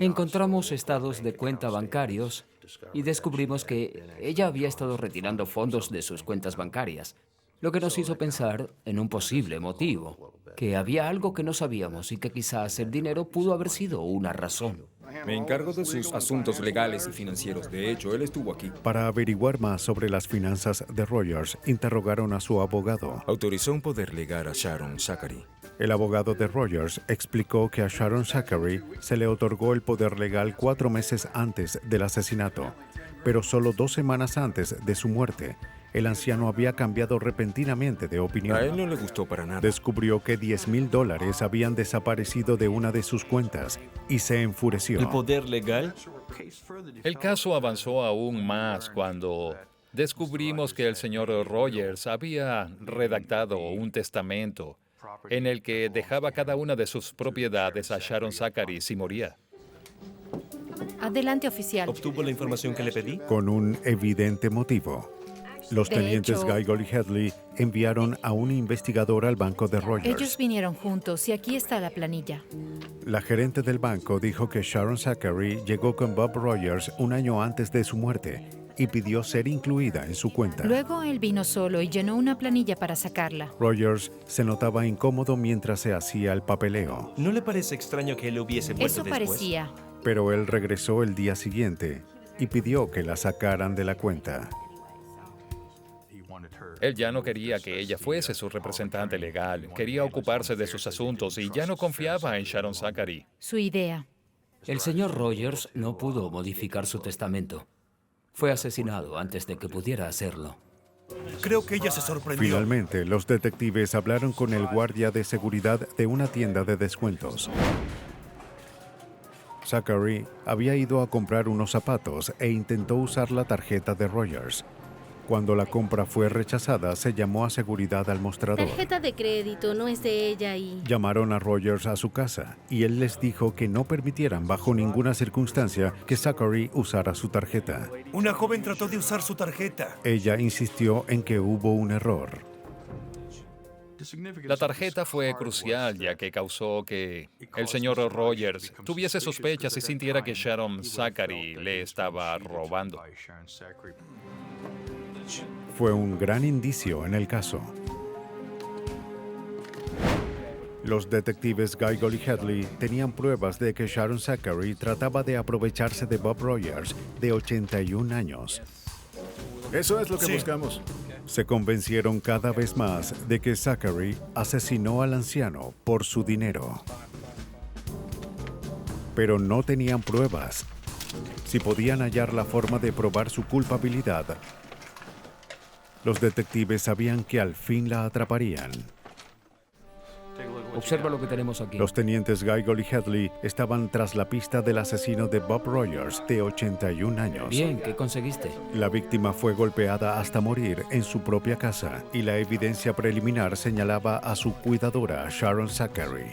Encontramos estados de cuenta bancarios y descubrimos que ella había estado retirando fondos de sus cuentas bancarias, lo que nos hizo pensar en un posible motivo, que había algo que no sabíamos y que quizás el dinero pudo haber sido una razón. Me encargo de sus asuntos legales y financieros. De hecho, él estuvo aquí. Para averiguar más sobre las finanzas de Rogers, interrogaron a su abogado. Autorizó un poder legal a Sharon Zachary. El abogado de Rogers explicó que a Sharon Zachary se le otorgó el poder legal 4 meses antes del asesinato, pero solo 2 semanas antes de su muerte. El anciano había cambiado repentinamente de opinión. A él no le gustó para nada. Descubrió que $10,000 habían desaparecido de una de sus cuentas y se enfureció. ¿El poder legal? El caso avanzó aún más cuando descubrimos que el señor Rogers había redactado un testamento en el que dejaba cada una de sus propiedades a Sharon Zachary si moría. Adelante, oficial. ¿Obtuvo la información que le pedí? Con un evidente motivo. Los tenientes Geigel y Headley enviaron a un investigador al banco de Rogers. Ellos vinieron juntos y aquí está la planilla. La gerente del banco dijo que Sharon Zachary llegó con Bob Rogers un año antes de su muerte y pidió ser incluida en su cuenta. Luego él vino solo y llenó una planilla para sacarla. Rogers se notaba incómodo mientras se hacía el papeleo. ¿No le parece extraño que él lo hubiese vuelto Eso después? parecía. Pero él regresó el día siguiente y pidió que la sacaran de la cuenta. Él ya no quería que ella fuese su representante legal, quería ocuparse de sus asuntos y ya no confiaba en Sharon Zachary. Su idea. El señor Rogers no pudo modificar su testamento. Fue asesinado antes de que pudiera hacerlo. Creo que ella se sorprendió. Finalmente, los detectives hablaron con el guardia de seguridad de una tienda de descuentos. Zachary había ido a comprar unos zapatos e intentó usar la tarjeta de Rogers. Cuando la compra fue rechazada, se llamó a seguridad al mostrador. Tarjeta de crédito no es de ella y... Llamaron a Rogers a su casa y él les dijo que no permitieran bajo ninguna circunstancia que Zachary usara su tarjeta. Una joven trató de usar su tarjeta. Ella insistió en que hubo un error. La tarjeta fue crucial ya que causó que el señor Rogers tuviese sospechas y sintiera que Sharon Zachary le estaba robando. Fue un gran indicio en el caso. Los detectives Geigel y Headley tenían pruebas de que Sharon Zachary trataba de aprovecharse de Bob Rogers, de 81 años. Eso es lo que buscamos. Se convencieron cada vez más de que Zachary asesinó al anciano por su dinero. Pero no tenían pruebas. Si podían hallar la forma de probar su culpabilidad, los detectives sabían que al fin la atraparían. Observa lo que tenemos aquí. Los tenientes Geigel y Headley estaban tras la pista del asesino de Bob Rogers, de 81 años. Bien, ¿qué conseguiste? La víctima fue golpeada hasta morir en su propia casa y la evidencia preliminar señalaba a su cuidadora, Sharon Zachary.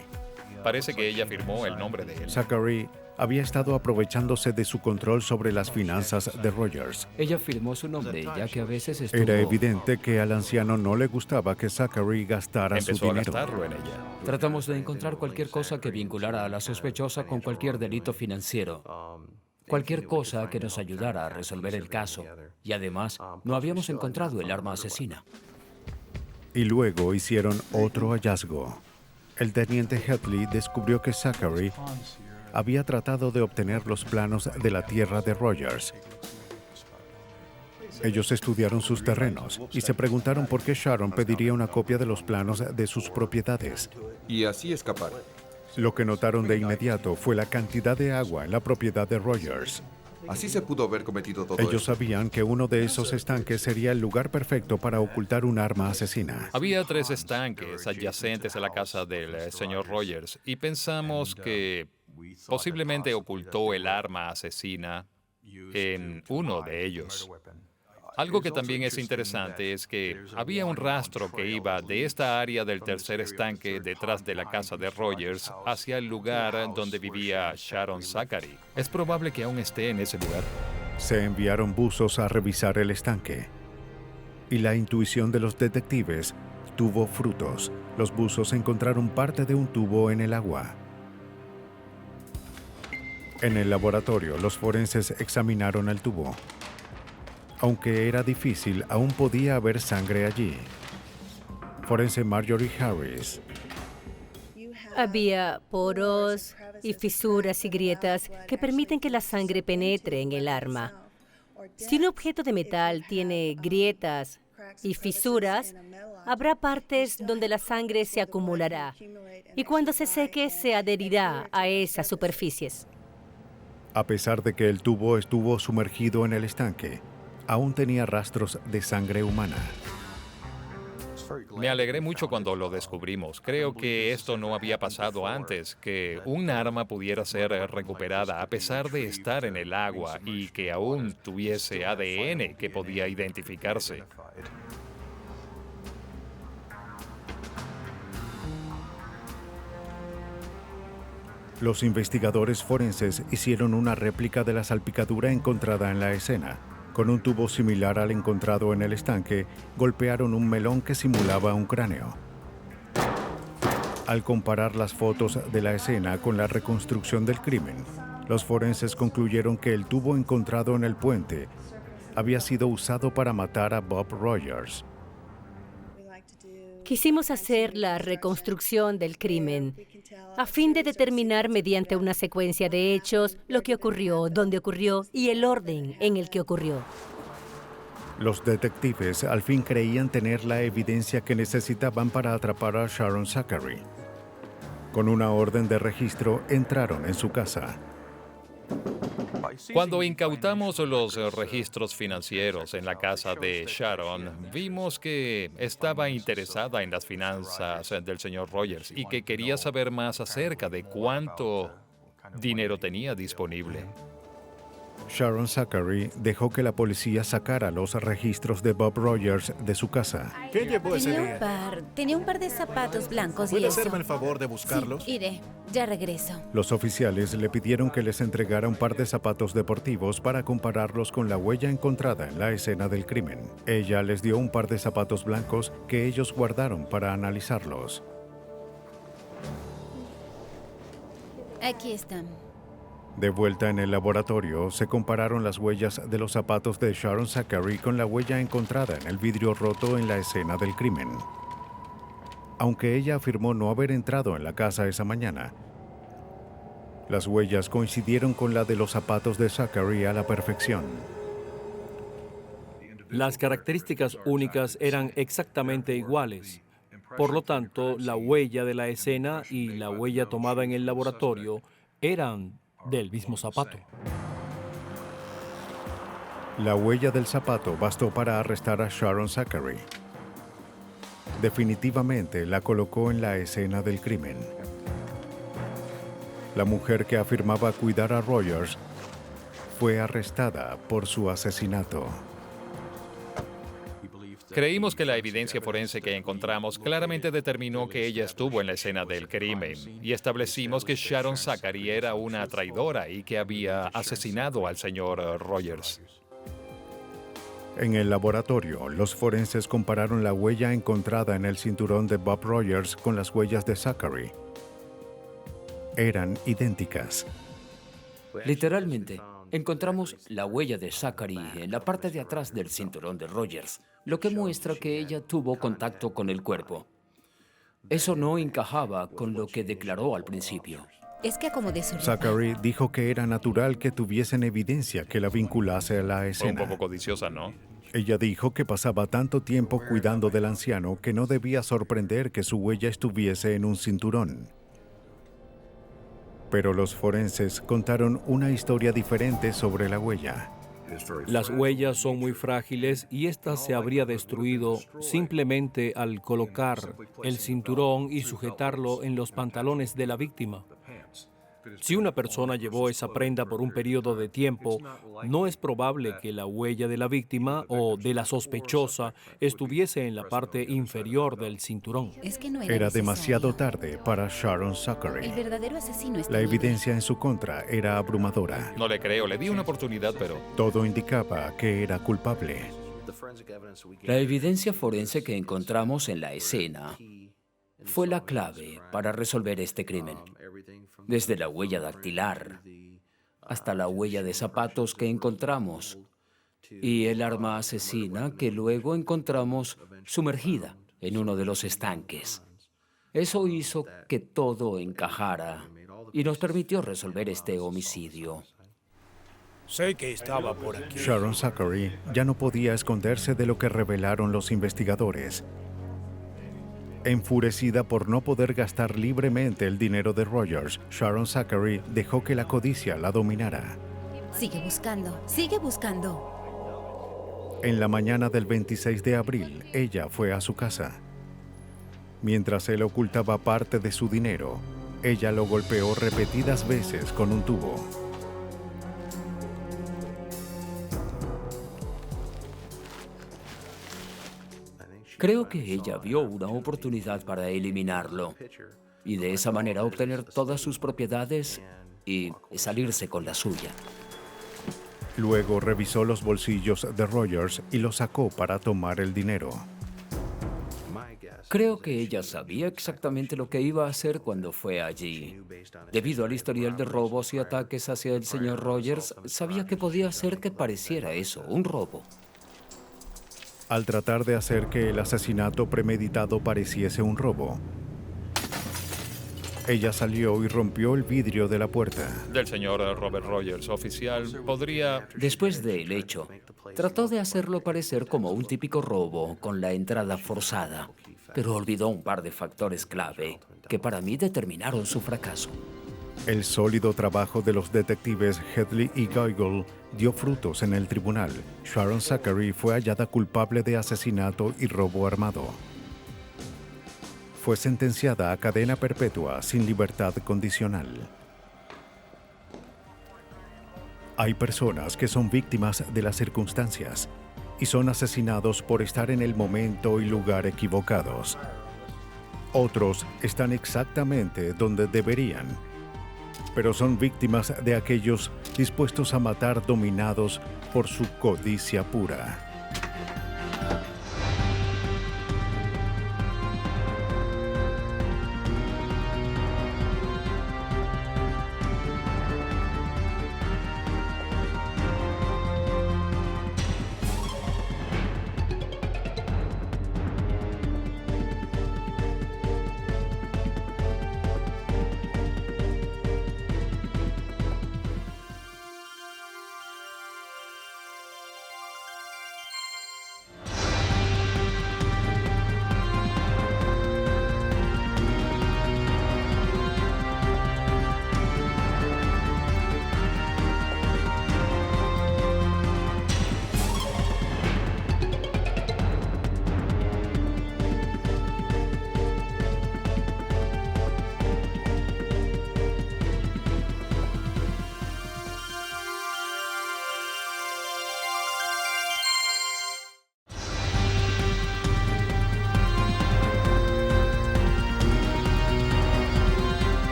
Parece que ella firmó el nombre de él. Zachary había estado aprovechándose de su control sobre las finanzas de Rogers. Ella firmó su nombre, ya que a veces estuvo... Era evidente que al anciano no le gustaba que Zachary gastara su dinero. Empezó a gastarlo en ella. Tratamos de encontrar cualquier cosa que vinculara a la sospechosa con cualquier delito financiero. Cualquier cosa que nos ayudara a resolver el caso. Y además, no habíamos encontrado el arma asesina. Y luego hicieron otro hallazgo. El teniente Headley descubrió que Zachary había tratado de obtener los planos de la tierra de Rogers. Ellos estudiaron sus terrenos y se preguntaron por qué Sharon pediría una copia de los planos de sus propiedades. Y así escapar. Lo que notaron de inmediato fue la cantidad de agua en la propiedad de Rogers. Así se pudo haber cometido todo Ellos esto. sabían que uno de esos estanques sería el lugar perfecto para ocultar un arma asesina. Había 3 estanques adyacentes a la casa del señor Rogers y pensamos que posiblemente ocultó el arma asesina en uno de ellos. Algo que también es interesante es que había un rastro que iba de esta área del tercer estanque detrás de la casa de Rogers hacia el lugar donde vivía Sharon Zachary. Es probable que aún esté en ese lugar. Se enviaron buzos a revisar el estanque. Y la intuición de los detectives tuvo frutos. Los buzos encontraron parte de un tubo en el agua. En el laboratorio, los forenses examinaron el tubo. Aunque era difícil, aún podía haber sangre allí. Forense Marjorie Harris. Había poros y fisuras y grietas que permiten que la sangre penetre en el arma. Si un objeto de metal tiene grietas y fisuras, habrá partes donde la sangre se acumulará y cuando se seque se adherirá a esas superficies. A pesar de que el tubo estuvo sumergido en el estanque, aún tenía rastros de sangre humana. Me alegré mucho cuando lo descubrimos. Creo que esto no había pasado antes, que un arma pudiera ser recuperada a pesar de estar en el agua y que aún tuviese ADN que podía identificarse. Los investigadores forenses hicieron una réplica de la salpicadura encontrada en la escena. Con un tubo similar al encontrado en el estanque, golpearon un melón que simulaba un cráneo. Al comparar las fotos de la escena con la reconstrucción del crimen, los forenses concluyeron que el tubo encontrado en el puente había sido usado para matar a Bob Rogers. Quisimos hacer la reconstrucción del crimen a fin de determinar mediante una secuencia de hechos lo que ocurrió, dónde ocurrió y el orden en el que ocurrió. Los detectives al fin creían tener la evidencia que necesitaban para atrapar a Sharon Zachary. Con una orden de registro, entraron en su casa. Cuando incautamos los registros financieros en la casa de Sharon, vimos que estaba interesada en las finanzas del señor Rogers y que quería saber más acerca de cuánto dinero tenía disponible. Sharon Zachary dejó que la policía sacara los registros de Bob Rogers de su casa. ¿Qué llevó ese día? Tenía un par de zapatos blancos y ¿Puede eso. hacerme el favor de buscarlos? Sí, iré. Ya regreso. Los oficiales le pidieron que les entregara un par de zapatos deportivos para compararlos con la huella encontrada en la escena del crimen. Ella les dio un par de zapatos blancos que ellos guardaron para analizarlos. Aquí están. De vuelta en el laboratorio, se compararon las huellas de los zapatos de Sharon Zachary con la huella encontrada en el vidrio roto en la escena del crimen. Aunque ella afirmó no haber entrado en la casa esa mañana, las huellas coincidieron con la de los zapatos de Zachary a la perfección. Las características únicas eran exactamente iguales. Por lo tanto, la huella de la escena y la huella tomada en el laboratorio eran del mismo zapato. La huella del zapato bastó para arrestar a Sharon Zachary. Definitivamente la colocó en la escena del crimen. La mujer que afirmaba cuidar a Rogers fue arrestada por su asesinato. Creímos que la evidencia forense que encontramos claramente determinó que ella estuvo en la escena del crimen y establecimos que Sharon Zachary era una traidora y que había asesinado al señor Rogers. En el laboratorio, los forenses compararon la huella encontrada en el cinturón de Bob Rogers con las huellas de Zachary. Eran idénticas. Literalmente, encontramos la huella de Zachary en la parte de atrás del cinturón de Rogers, lo que muestra que ella tuvo contacto con el cuerpo. Eso no encajaba con lo que declaró al principio. Es que acomodé su ropa. Zachary dijo que era natural que tuviesen evidencia que la vinculase a la Fue escena. un poco codiciosa, ¿no? Ella dijo que pasaba tanto tiempo cuidando del anciano que no debía sorprender que su huella estuviese en un cinturón. Pero los forenses contaron una historia diferente sobre la huella. Las huellas son muy frágiles y esta se habría destruido simplemente al colocar el cinturón y sujetarlo en los pantalones de la víctima. Si una persona llevó esa prenda por un periodo de tiempo, no es probable que la huella de la víctima o de la sospechosa estuviese en la parte inferior del cinturón. Es que no Era demasiado tarde para Sharon Zachary. El verdadero asesino está La libre. evidencia en su contra era abrumadora. No le creo, le di una oportunidad, pero... Todo indicaba que era culpable. La evidencia forense que encontramos en la escena fue la clave para resolver este crimen. Desde la huella dactilar hasta la huella de zapatos que encontramos y el arma asesina que luego encontramos sumergida en uno de los estanques. Eso hizo que todo encajara y nos permitió resolver este homicidio. Sé que estaba por aquí. Sharon Zachary ya no podía esconderse de lo que revelaron los investigadores. Enfurecida por no poder gastar libremente el dinero de Rogers, Sharon Zachary dejó que la codicia la dominara. Sigue buscando, sigue buscando. En la mañana del 26 de abril, ella fue a su casa. Mientras él ocultaba parte de su dinero, ella lo golpeó repetidas veces con un tubo. Creo que ella vio una oportunidad para eliminarlo y de esa manera obtener todas sus propiedades y salirse con la suya. Luego revisó los bolsillos de Rogers y los sacó para tomar el dinero. Creo que ella sabía exactamente lo que iba a hacer cuando fue allí. Debido al historial de robos y ataques hacia el señor Rogers, sabía que podía hacer que pareciera eso, un robo. Al tratar de hacer que el asesinato premeditado pareciese un robo, ella salió y rompió el vidrio de la puerta. Del señor Robert Rogers, oficial, podría... Después del hecho, trató de hacerlo parecer como un típico robo con la entrada forzada, pero olvidó un par de factores clave que para mí determinaron su fracaso. El sólido trabajo de los detectives Headley y Geigel dio frutos en el tribunal. Sharon Zachary fue hallada culpable de asesinato y robo armado. Fue sentenciada a cadena perpetua sin libertad condicional. Hay personas que son víctimas de las circunstancias y son asesinados por estar en el momento y lugar equivocados. Otros están exactamente donde deberían, pero son víctimas de aquellos dispuestos a matar dominados por su codicia pura.